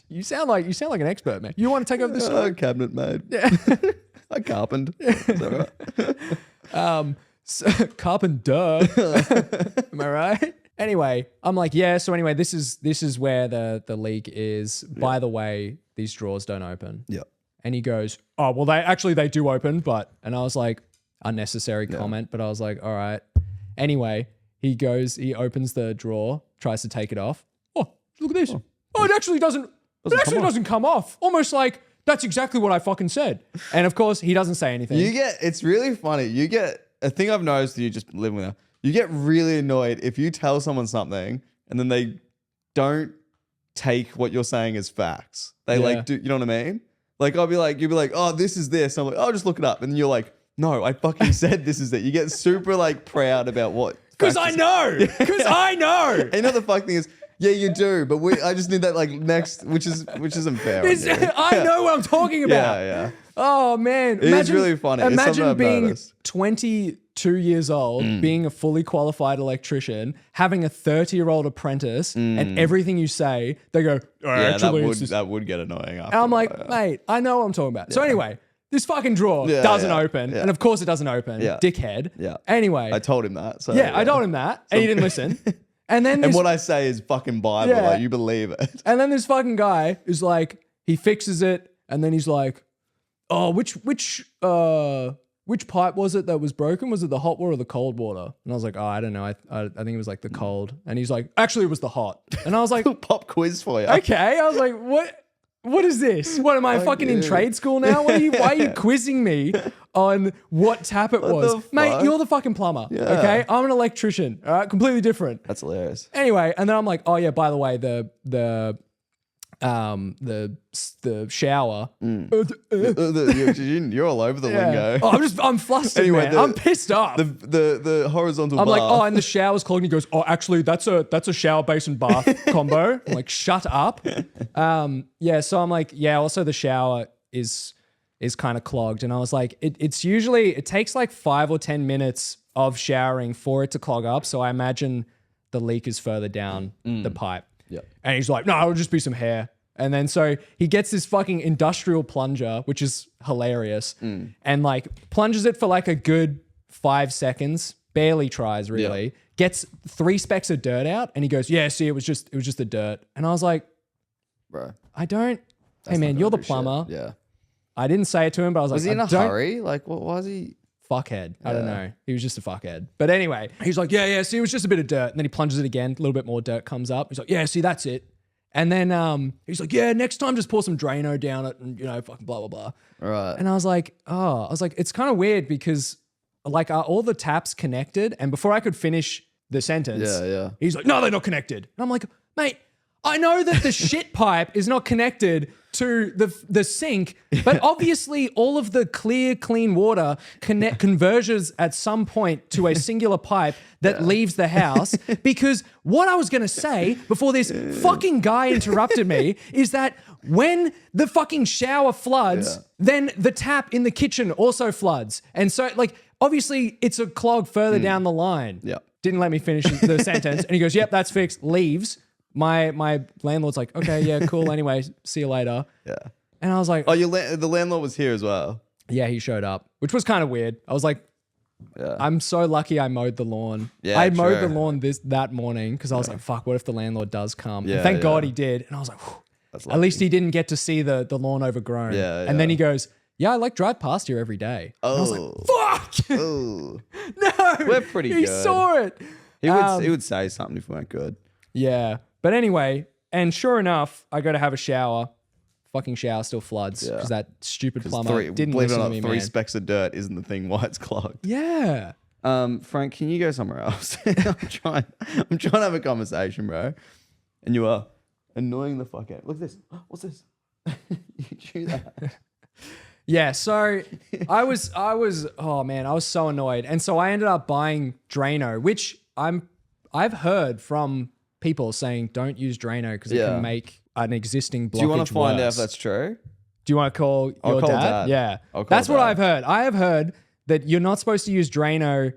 you sound like an expert, man. You want to take over this story? Cabinet made. Yeah. I carpented. Is that right? Carpenter. Am I right? Anyway, I'm like, yeah. So anyway, this is where the leak is. By the way, these drawers don't open. Yeah. And he goes, oh well, they do open, but and I was like, unnecessary comment, but I was like, all right. Anyway, he opens the drawer, tries to take it off. Oh, look at this. Oh, it actually doesn't. Doesn't come off. Almost like that's exactly what I fucking said. And of course, he doesn't say anything. It's really funny. You get a thing I've noticed. You just living with her. You get really annoyed if you tell someone something and then they don't take what you're saying as facts. They like do. You know what I mean? Like you'll be like, oh, this is this. I'm like, oh, just look it up. And then you're like, no, I fucking said this is it. You get super like proud about what. Because I know. Because I know. And you know the fuck thing is, yeah, you do, but I just need that like next, which isn't fair. I know what I'm talking about. Yeah. Oh man, It's really funny. It's something Imagine I've being noticed. 22 years old, being a fully qualified electrician, having a 30-year-old apprentice, and everything you say, they go, oh, Yeah, actually, it's this. that would get annoying. After And I'm like, mate, I know what I'm talking about. So anyway, this fucking drawer Yeah, doesn't yeah, open, yeah. and of course it doesn't open. Yeah. Dickhead. Yeah. Anyway, I told him that. So I told him that, and he didn't listen. And then And this, what I say is fucking Bible. Yeah. Like you believe it. and then this fucking guy is like, he fixes it, and then he's like, oh, which pipe was it that was broken? Was it the hot water or the cold water? And I was like, oh, I don't know. I think it was like the cold. And he's like, actually, it was the hot. And I was like, Pop quiz for you. okay. I was like, what is this? What am I fucking in trade school now? Why are you quizzing me on what tap it was? the Mate, fuck? you're the fucking plumber. Okay? I'm an electrician. All right? Completely different. That's hilarious. Anyway, and then I'm like, oh yeah, by the way, the shower. You're all over the lingo. Oh, I'm flustered, Anyway, man. I'm pissed off. The horizontal I'm bath. like, oh, and the shower's clogged. And he goes, oh, actually, that's a shower basin bath combo. I'm like, shut up. Yeah. So I'm like, yeah. Also, the shower is kind of clogged, and I was like, it takes like 5 or 10 minutes of showering for it to clog up. So I imagine the leak is further down the pipe. Yeah. And he's like, no, it'll just be some hair. And then so he gets this fucking industrial plunger, which is hilarious, and like plunges it for like a good 5 seconds, barely tries really, gets 3 specks of dirt out, and he goes, yeah, see, it was just the dirt. And I was like, Bro. hey man, you're the plumber. Yeah. I didn't say it to him, but I was Was like, he in a hurry? Like, what was he? Fuckhead. I don't know. He was just a fuckhead. But anyway, he's like, yeah, see, it was just a bit of dirt. And then he plunges it again. A little bit more dirt comes up. He's like, yeah, see, that's it. And then he's like, yeah, next time just pour some Drano down it and, fucking blah, blah, blah. Right. And I was like, it's kind of weird because like, are all the taps connected? And before I could finish the sentence, he's like, no, they're not connected. And I'm like, mate, I know that the shit pipe is not connected to the sink, but obviously all of the clear, clean water converges at some point to a singular pipe that leaves the house. Because what I was going to say before this fucking guy interrupted me is that when the fucking shower floods, then the tap in the kitchen also floods. And so like, obviously it's a clog further down the line. Yeah. Didn't let me finish the sentence. And he goes, yep, that's fixed, leaves. My landlord's like, okay, yeah, cool. Anyway, see you later. Yeah. And I was like, Oh, the landlord was here as well. yeah, he showed up, which was kind of weird. I was like, I'm so lucky I mowed the lawn. Yeah, I mowed the true. lawn that morning because I was like, fuck, what if the landlord does come? Yeah, and thank God yeah. he did. And I was like, whew. That's At least he didn't get to see the lawn overgrown. Yeah, And then yeah. he goes, yeah, I like drive past here every day. And I was like, fuck. Oh. No. We're pretty He good. saw it. He would say something if we weren't good. Yeah. But anyway, and sure enough, I go to have a shower. Fucking shower still floods because that stupid plumber didn't believe it listen or to not, me, 3 man. specks of dirt isn't the thing why it's clogged. Yeah. Frank, can you go somewhere else? I'm trying to have a conversation, bro. And you are annoying the fuck out. Look at this. What's this? You chew that. Yeah, so I was oh man, I was so annoyed. And so I ended up buying Drano, which I've heard from people saying don't use Drano because it can make an existing blockage Do you want to find out if worse. that's true? Do you want to call your call dad? Dad. Yeah. I'll call That's what Dad. I've heard. I have heard that you're not supposed to use Drano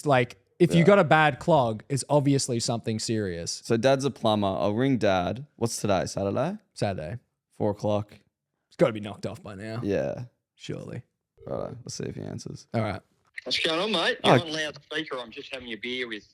like if you got a bad clog, it's obviously something serious. So Dad's a plumber. I'll ring Dad. What's today? Saturday? Saturday. 4 o'clock. It's got to be knocked off by now. Yeah. Surely. Right. Let's see if he answers. All right. What's going on, mate? You're on loudspeaker. I'm just having a beer with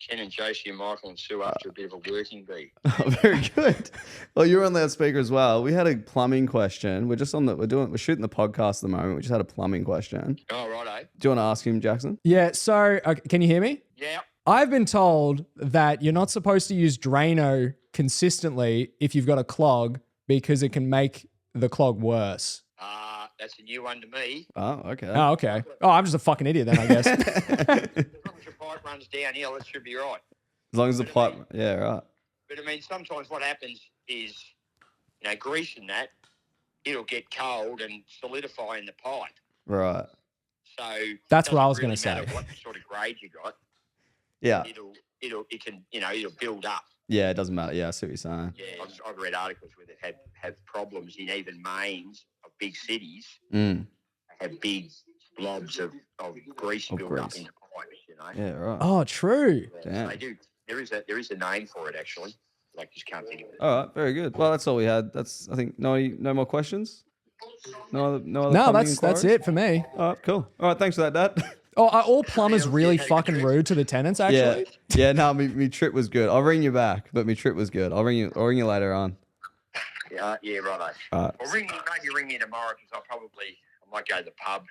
Ken and Josie and Michael and Sue after a bit of a working beat. Very good. Well, you're on loudspeaker as well. We had a plumbing question. We're just on the we're shooting the podcast at the moment. We just had a plumbing question. Oh, righto. Do you want to ask him, Jackson? Yeah, so can you hear me? Yeah. I've been told that you're not supposed to use Drano consistently if you've got a clog because it can make the clog worse. That's a new one to me. Oh, okay. Oh, okay. Oh, I'm just a fucking idiot then, I guess. As long as your pipe runs downhill, it should be right. As long as the pipe, yeah, right. But I mean, sometimes what happens is, grease in that, it'll get cold and solidify in the pipe. Right. So That's it what I doesn't was gonna really say. matter what sort of grade you got. Yeah. It'll build up. Yeah, it doesn't matter. Yeah, I see what you're saying. Yeah, I've read articles where they've had problems in even mains of big cities. Mm. Have big blobs of grease build up grease. in the pipes. Yeah, right. Oh, true. Damn. They do. There is a name for it actually. Like just can't think of it. All right, very good. Well, that's all we had. That's I think no more questions. No other. No, plumbing that's inquiries? it for me. All right, cool. All right, thanks for that, Dad. Oh, are all plumbers really fucking rude to the tenants, actually? Yeah. No, me trip was good. I'll ring you back, but me trip was good. I'll ring you later on. Yeah, righto. All right. Well, maybe ring me tomorrow because I might go to the pub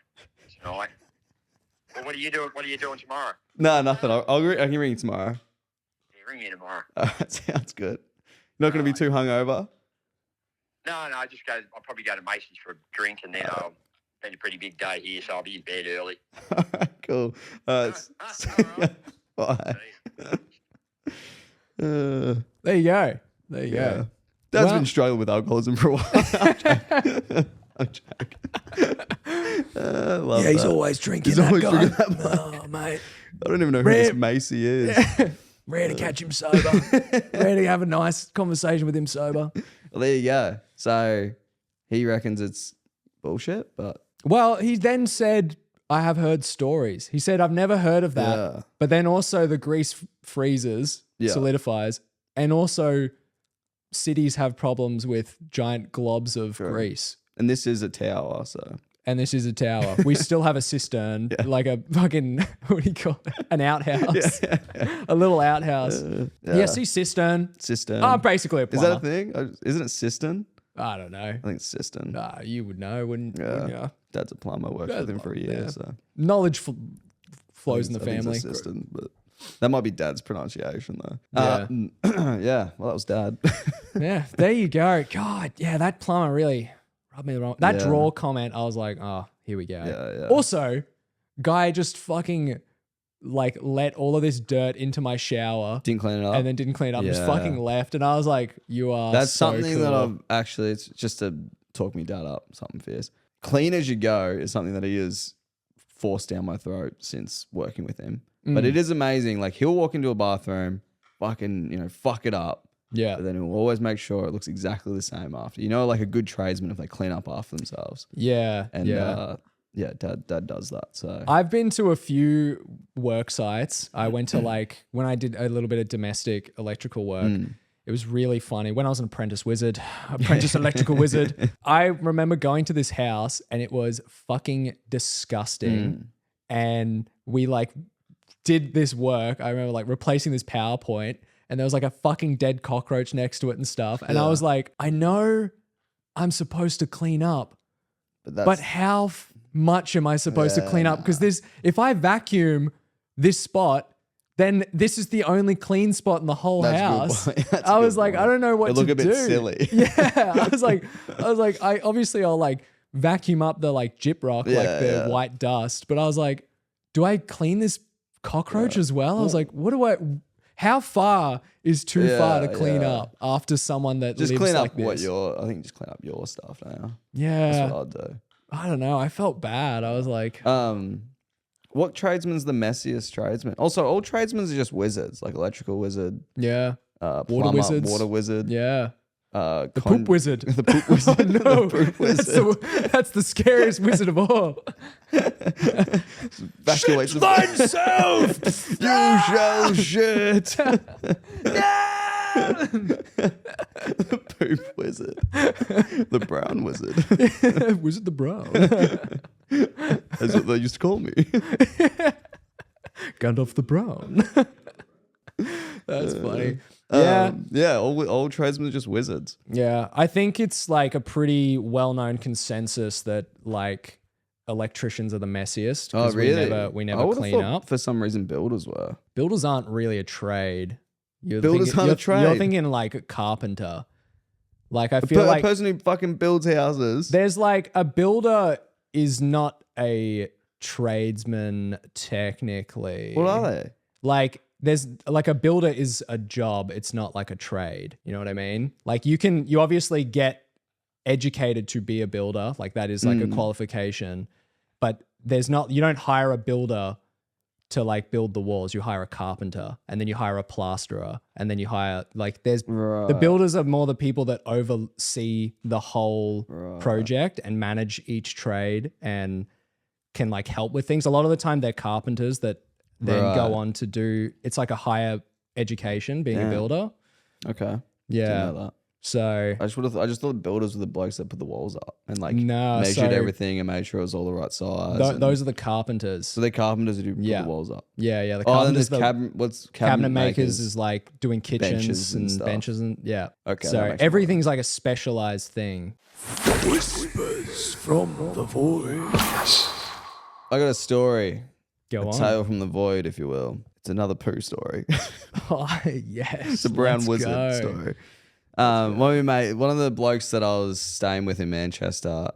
tonight. Well, what are you doing? What are you doing tomorrow? No, nothing. I can ring you tomorrow. Yeah, ring me tomorrow. All right, sounds good. You're not going to be too hungover. No, I just go. I'll probably go to Mason's for a drink and then I'll been a pretty big day here, so I'll be in bed early. All right, cool. Bye. There you go. There you go. Dad's Well- been struggling with alcoholism for a while. I'm joking. Love that. always drinking. He's always drinking that Oh, mate. I don't even know who Rip. this Macy is. Ready to catch him sober. Ready to have a nice conversation with him sober. Well, there you go. So he reckons it's bullshit, but Well, he then said, I have heard stories. He said, I've never heard of that. Yeah. But then also the grease freezes, Yeah. solidifies, and also cities have problems with giant globs of grease. and this is a tower, so And this is a tower. We still have a cistern, like a fucking, what do you call it? An outhouse. A little outhouse. Yeah, see, cistern. cistern. Oh, basically a is plumber. that a thing? Isn't it cistern? I don't know. I think it's cistern. You would know, wouldn't you? Dad's a plumber. Worked with him for a year, Yeah. so Knowledge flows in the I think family. it's a cistern, but that might be Dad's pronunciation though. Yeah. Well, that was Dad. Yeah, there you go. God, yeah, that plumber really rubbed me the wrong. That Yeah. draw comment, I was like, oh, here we go. Yeah. Also, guy just fucking like let all of this dirt into my shower Didn't clean it up. and then didn't clean it up, just Yeah. fucking left. And I was like, you are That's so something cool. that I've actually, it's just to talk me dad up, something fierce. Clean as you go is something that he has forced down my throat since working with him. But it is amazing. Like he'll walk into a bathroom, fucking, fuck it up. Yeah. But then he'll always make sure it looks exactly the same after. Like a good tradesman if they clean up after themselves. Yeah. And yeah. dad does that. So I've been to a few work sites. I went to when I did a little bit of domestic electrical work. It was really funny. When I was an apprentice electrical wizard, I remember going to this house and it was fucking disgusting. And we did this work. I remember replacing this PowerPoint and there was a fucking dead cockroach next to it and stuff. And I was like, I know I'm supposed to clean up, but how much am I supposed to clean up? Because if I vacuum this spot, then this is the only clean spot in the whole That's a good house. point. That's a I was good like, point. I don't know what It'll to look a do. bit silly. Yeah, I was like, I'll vacuum up the gyprock, Yeah, the white dust. But I was like, do I clean this cockroach as well. I was like, how far is too far to clean up after someone that Just lives clean like up this? I think just clean up your stuff now. Yeah. That's what I'd do. I don't know. I felt bad. I was like, What tradesman's the messiest tradesman? Also, all tradesmen are just wizards, like electrical wizard, yeah. plumber, wizards. water wizard, Yeah. the Poop wizard. the poop wizard. Oh, no. The poop wizard. That's the scariest wizard of all. Evacuates Thyself! You shall shit. The poop wizard. The brown wizard. Wizard the Brown. That's what they used to call me. Gandalf the Brown. That's funny. Yeah. Yeah, all tradesmen are just wizards. Yeah. I think it's like a pretty well-known consensus that like electricians are the messiest. Oh, 'cause really? We I never would've clean thought up. For some reason, builders were. Builders aren't really a trade. Builders aren't a You're trade. thinking like a carpenter. Like I feel A like person who fucking builds houses. there's like a builder is not a tradesman technically. What are they? Like there's like a builder is a job. It's not like a trade. You know what I mean? Like you obviously get educated to be a builder. Like that is like a qualification, but you don't hire a builder to like build the walls. You hire a carpenter and then you hire a plasterer and then you hire like the builders are more the people that oversee the whole project and manage each trade and can like help with things. A lot of the time they're carpenters that then go on to do, it's like a higher education being a builder. Okay. Yeah. Didn't know that. So I just thought builders were the blokes that put the walls up and like No, measured so- everything and made sure it was all the right size. and- those are the carpenters. so they're carpenters who do put Yeah. the walls up. Yeah, the Oh, and then carpenters. there's Cabinet makers is like doing kitchens benches and and stuff. benches and yeah. Okay, that So makes more everything's like a specialized thing. Whispers from the void. I got a story. Go A on. tale from the void, if you will. It's another poo story. Oh, yes. It's a brown let's wizard go. story. One of the blokes that I was staying with in Manchester,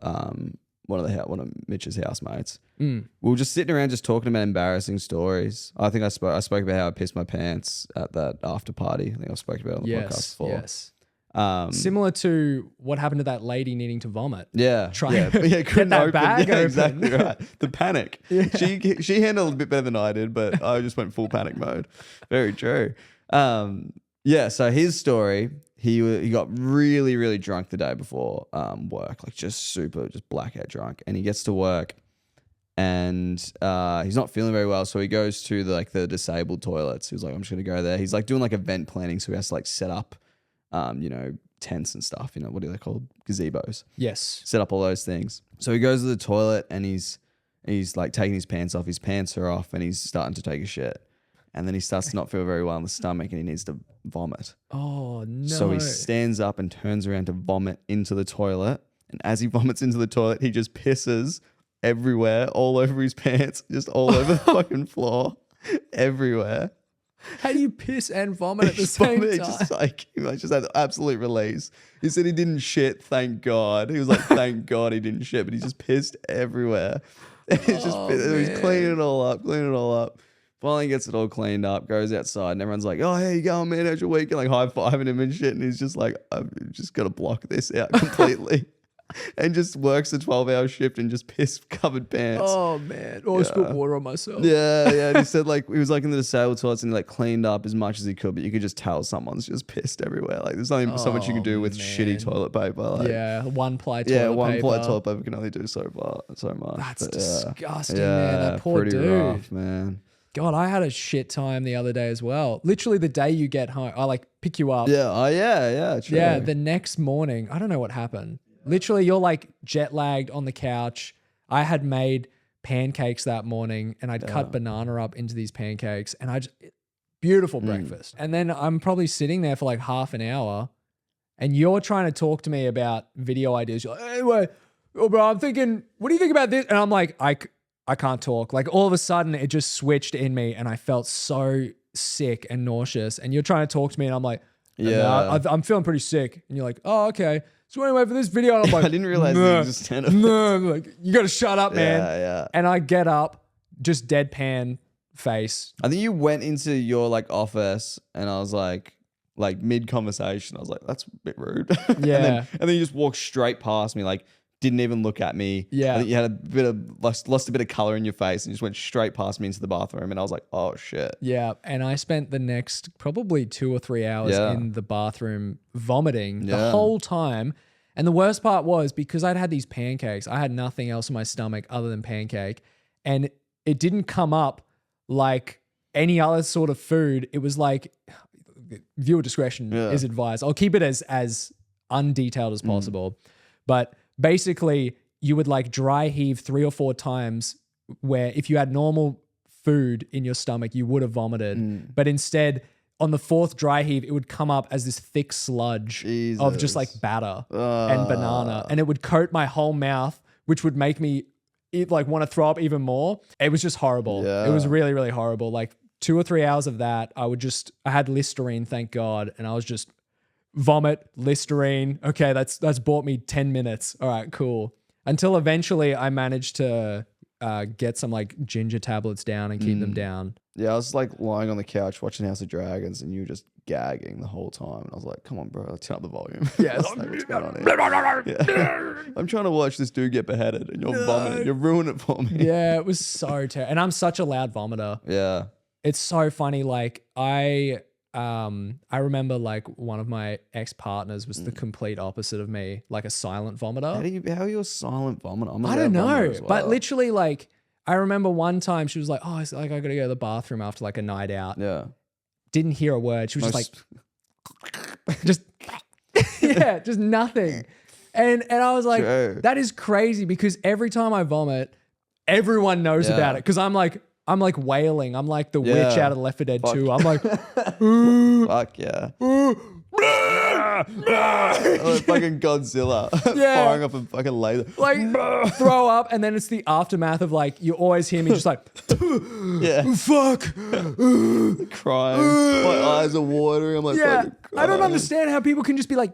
one of Mitch's housemates. We were just sitting around just talking about embarrassing stories. I think I spoke about how I pissed my pants at that after party. I think I've spoken about it on the podcast Yes, before. yes. Um, Similar to what happened to that lady needing to vomit. yeah, Try yeah, to get couldn't that open. bag Yeah, open. exactly right. The panic. She handled it a bit better than I did, but I just went full panic mode. Very true. Yeah. So his story, he got really, really drunk the day before work, like just blackout drunk, and he gets to work, and he's not feeling very well, so he goes to the disabled toilets. He was like, I'm just gonna go there. He's like doing like event planning, so he has to like set up, tents and stuff. What are they called? Gazebos. Yes. Set up all those things. So he goes to the toilet and he's like taking his pants off. His pants are off and he's starting to take a shit. And then he starts to not feel very well in the stomach and he needs to vomit. Oh, no. So he stands up and turns around to vomit into the toilet. And as he vomits into the toilet, he just pisses everywhere, all over his pants, just all over the fucking floor, everywhere. How do you piss and vomit at the same Vomit, time? he just had absolute release. He said he didn't shit, thank God. He was like, thank God he didn't shit, but he just pissed everywhere. He's cleaning it all up. Finally gets it all cleaned up, goes outside, and everyone's like, oh, how you going, man? How's your week? And like high-fiving him and shit. And he's just like, I've just got to block this out completely. And just works a 12-hour shift in just piss-covered pants. Oh, man. Oh, I spilled water on myself. Yeah. And he said he was like in the disabled toilets and he like cleaned up as much as he could, but you could just tell someone's just pissed everywhere. Like there's only so much you can do with shitty toilet paper. Like, Yeah, one-ply toilet paper. one-ply toilet paper can only do so much. That's But, disgusting, man. That poor pretty dude. rough, man. God, I had a shit time the other day as well. Literally the day you get home, I like pick you up. Yeah. Oh yeah. True. Yeah, the next morning, I don't know what happened. Literally, you're like jet lagged on the couch. I had made pancakes that morning and I'd cut banana up into these pancakes and beautiful breakfast. And then I'm probably sitting there for like half an hour and you're trying to talk to me about video ideas. You're like, anyway, bro, I'm thinking, what do you think about this? And I'm like, I can't talk. Like all of a sudden it just switched in me and I felt so sick and nauseous. And you're trying to talk to me and I'm like, Yeah. I'm feeling pretty sick. And you're like, oh, okay. So anyway, for this video, and I'm like, I didn't realize the extent of no, like you got to shut up, man. Yeah. And I get up, just deadpan, face. I think you went into your like office and I was like mid conversation, I was like, that's a bit rude. Yeah. and then you just walked straight past me, like didn't even look at me. Yeah. I think you had a bit of lost a bit of color in your face and just went straight past me into the bathroom. And I was like, oh shit. Yeah. And I spent the next probably 2 or 3 hours Yeah. in the bathroom vomiting the Yeah. whole time. And the worst part was because I'd had these pancakes, I had nothing else in my stomach other than pancake. And it didn't come up like any other sort of food. It was like, viewer discretion is advised. I'll keep it as undetailed as possible. But basically, you would like dry heave 3 or 4 times where if you had normal food in your stomach, you would have vomited. But instead, on the 4th dry heave, it would come up as this thick sludge of just like batter and banana. And it would coat my whole mouth, which would make me like want to throw up even more. It was just horrible. Yeah. It was really, really horrible. Like 2 or 3 hours of that, I had Listerine, thank God. And I was just vomit, Listerine. Okay, that's bought me 10 minutes. All right, cool. Until eventually I managed to get some like ginger tablets down and keep them down. Yeah, I was like lying on the couch watching House of Dragons and you were just gagging the whole time. And I was like, come on, bro, turn up the volume. Yes. Like, what's going on here? Yeah. I'm trying to watch this dude get beheaded and you're vomiting. You're ruining it for me. Yeah, it was so terrible. And I'm such a loud vomiter. Yeah. It's so funny. Like I remember like one of my ex-partners was the complete opposite of me, like a silent vomiter. How are you a silent vomiter? I'm a I don't loud vomiter know, as well. but literally like I remember one time she was like, "Oh, it's like I got to go to the bathroom after like a night out." Yeah. Didn't hear a word. She was Most- just like, just yeah, just nothing. And I was like, True. that is crazy because every time I vomit, everyone knows Yeah. about it because I'm like wailing. I'm like the witch Yeah. out of Left 4 Dead Fuck. 2. I'm like, Fuck yeah. Oh, fucking Godzilla Yeah. firing up a fucking laser. like throw up, and then it's the aftermath of like you always hear me just like, Yeah. fuck. Crying. My eyes are watering. I'm like, Yeah, fucking I don't crying. understand how people can just be like,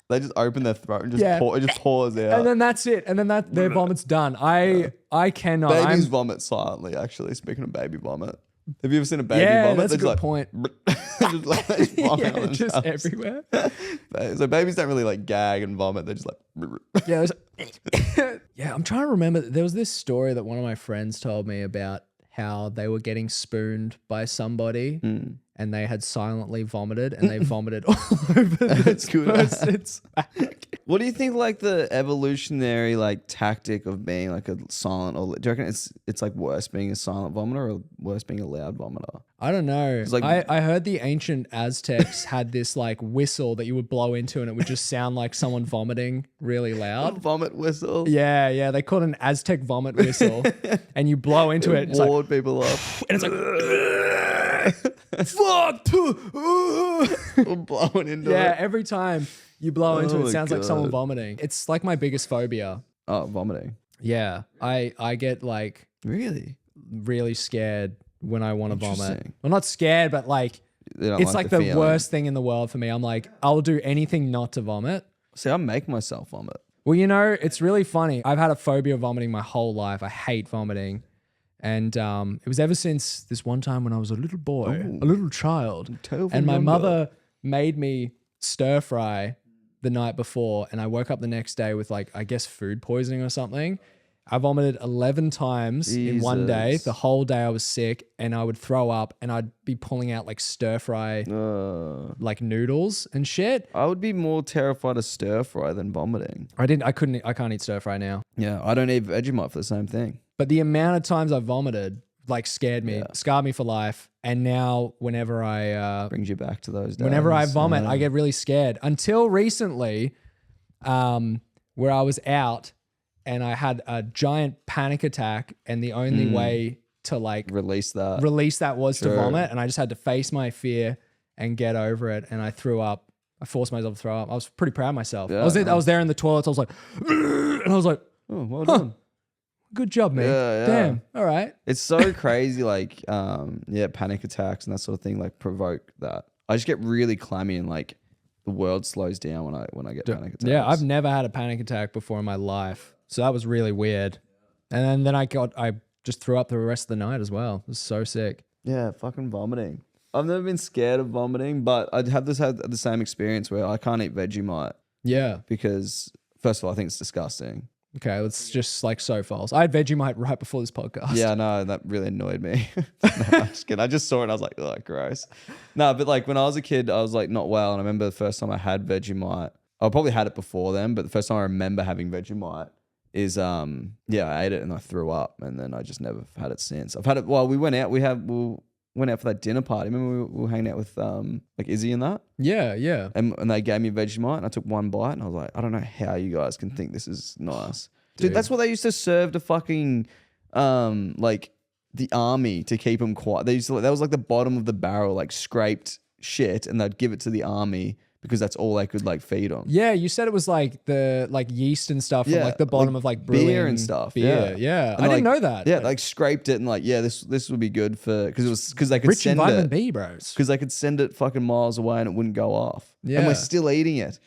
They just open their throat and just Yeah. it just pours out. and then that's it, and then their vomit's done. I cannot. Babies I'm, vomit silently, actually. Speaking of baby vomit. Have you ever seen a baby yeah, vomit? that's a They're good just point. just like they just vomit Yeah, on just themselves. everywhere. So babies don't really like gag and vomit. They're just like Yeah, yeah. I'm trying to remember. There was this story that one of my friends told me about how they were getting spooned by somebody and they had silently vomited and they vomited all over this good. person's back. What do you think like the evolutionary like tactic of being like a silent or do you reckon it's like worse being a silent vomiter or worse being a loud vomiter? I don't know. like- I heard the ancient Aztecs had this like whistle that you would blow into and it would just sound like someone vomiting really A loud. vomit whistle. Yeah, they called it an Aztec vomit whistle. And you blow into it, it's like, Ward people up. and it's like, fuck. Or blowing into Yeah, it. every time you blow into Oh it, it my sounds like someone God. vomiting. It's like my biggest phobia. Oh, vomiting. Yeah, I get like Really? really scared when I want to vomit. Interesting. Well, not scared, but like They don't it's like the feeling. worst thing in the world for me. I'm like, I'll do anything not to vomit. See, I make myself vomit. Well, you know, it's really funny. I've had a phobia of vomiting my whole life. I hate vomiting. And it was ever since this one time when I was a little boy, a little child. Tell And my from mother made me stir fry the night before. And I woke up the next day with like, I guess food poisoning or something. I vomited 11 times in one day. Jesus. The whole day I was sick and I would throw up and I'd be pulling out like stir fry, like noodles and shit. I would be more terrified of stir fry than vomiting. I can't eat stir fry now. Yeah, I don't eat Vegemite for the same thing. But the amount of times I vomited like scared me, scarred me for life. And now whenever I Brings you back to those days. whenever I vomit, Yeah. I get really scared. Until recently, where I was out and I had a giant panic attack, and the only way to like release that. release that was to Sure. vomit, and I just had to face my fear and get over it. And I threw up. I forced myself to throw up. I was pretty proud of myself. Yeah. I was there in the toilets. I was like, and I was like, Oh, well done. good job, man. Yeah. Damn. All right. It's so crazy, like, panic attacks and that sort of thing, like, provoke that. I just get really clammy and like the world slows down when I get panic attacks. Yeah, I've never had a panic attack before in my life. So that was really weird. And then I just threw up the rest of the night as well. It was so sick. Yeah, fucking vomiting. I've never been scared of vomiting, but I'd had the same experience where I can't eat Vegemite Yeah. because, first of all, I think it's disgusting. Okay, it's just like so false. I had Vegemite right before this podcast. Yeah, no, that really annoyed me. No, I'm just kidding. I just saw it and I was like, oh, gross. No, but like when I was a kid, I was like not well. And I remember the first time I had Vegemite, I probably had it before then, but the first time I remember having Vegemite is, I ate it and I threw up and then I just never had it since. I've had it, well, we went out, we went out for that dinner party. Remember we were hanging out with like Izzy and that? Yeah, yeah. And they gave me Vegemite and I took one bite and I was like, I don't know how you guys can think this is nice. Dude, that's what they used to serve to fucking like the army to keep them quiet. They used to, that was like the bottom of the barrel, like scraped shit, and they'd give it to the army because that's all they could like feed them. Yeah, you said it was like the like yeast and stuff from like the bottom of like brewing beer and stuff. Beer, yeah. I didn't know that. Yeah, like scraped it and like, yeah, this would be good for because they could Rich in send vitamin it B, bros. because they could send it fucking miles away and it wouldn't go off. Yeah. And we're still eating it.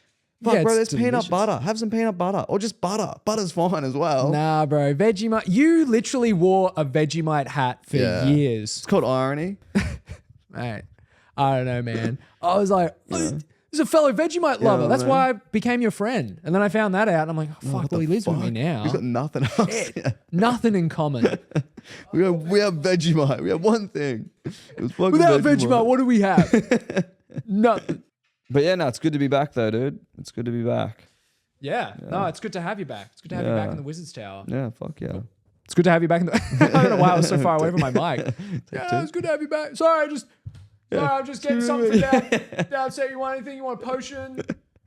Fuck, Yeah, bro, it's there's peanut delicious. butter. Have some peanut butter or just butter. Butter's fine as well. Nah, bro. Vegemite. You literally wore a Vegemite hat for years. It's called irony. Mate, I don't know, man. I was like, there's a fellow Vegemite lover. That's man. why I became your friend. And then I found that out and I'm like, oh, fuck, well, he lives with me now. We've got nothing else. Yeah. Nothing in common. We have Vegemite. We have one thing. It was fucking Without Vegemite, what do we have? Nothing. But yeah, no, it's good to be back though, dude. It's good to be back. Yeah. No, it's good to have you back. It's good to have you back in the Wizards Tower. Yeah, fuck yeah. It's good to have you back in the... I don't know why I was so far away from my mic. Yeah, it's good to have you back. Sorry, I'm just getting something downstairs. You want anything? You want a potion?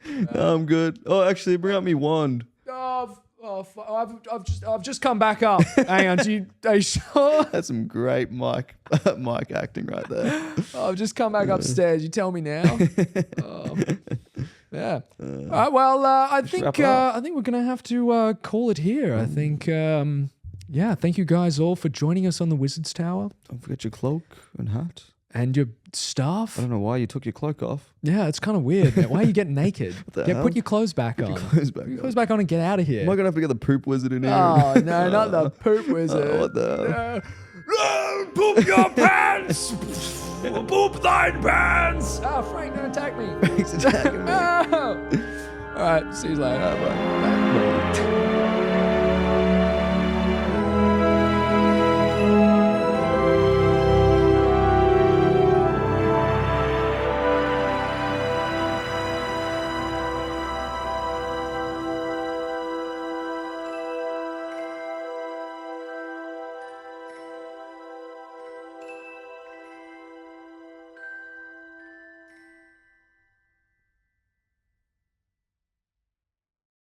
No, I'm good. Oh, actually, bring out me wand. I've just come back up. Hang on, are you sure? That's some great mic acting right there. I've just come back upstairs. You tell me now. Yeah. All right. Well, I think we're gonna have to call it here. I think. Thank you guys all for joining us on the Wizards Tower Don't forget your cloak and hat. and your staff. I don't know why you took your cloak off. Yeah, it's kind of weird. Man. Why are you getting naked? the hell? Put your clothes back on. Clothes back Put your on. clothes back on and get out of here. Am I gonna have to get the poop wizard in here? Oh no, not the poop wizard. What the hell? Poop your pants! Poop thine pants! Oh, Frank, don't attack me. He's attacking me. Oh. All right, see you later. Bye.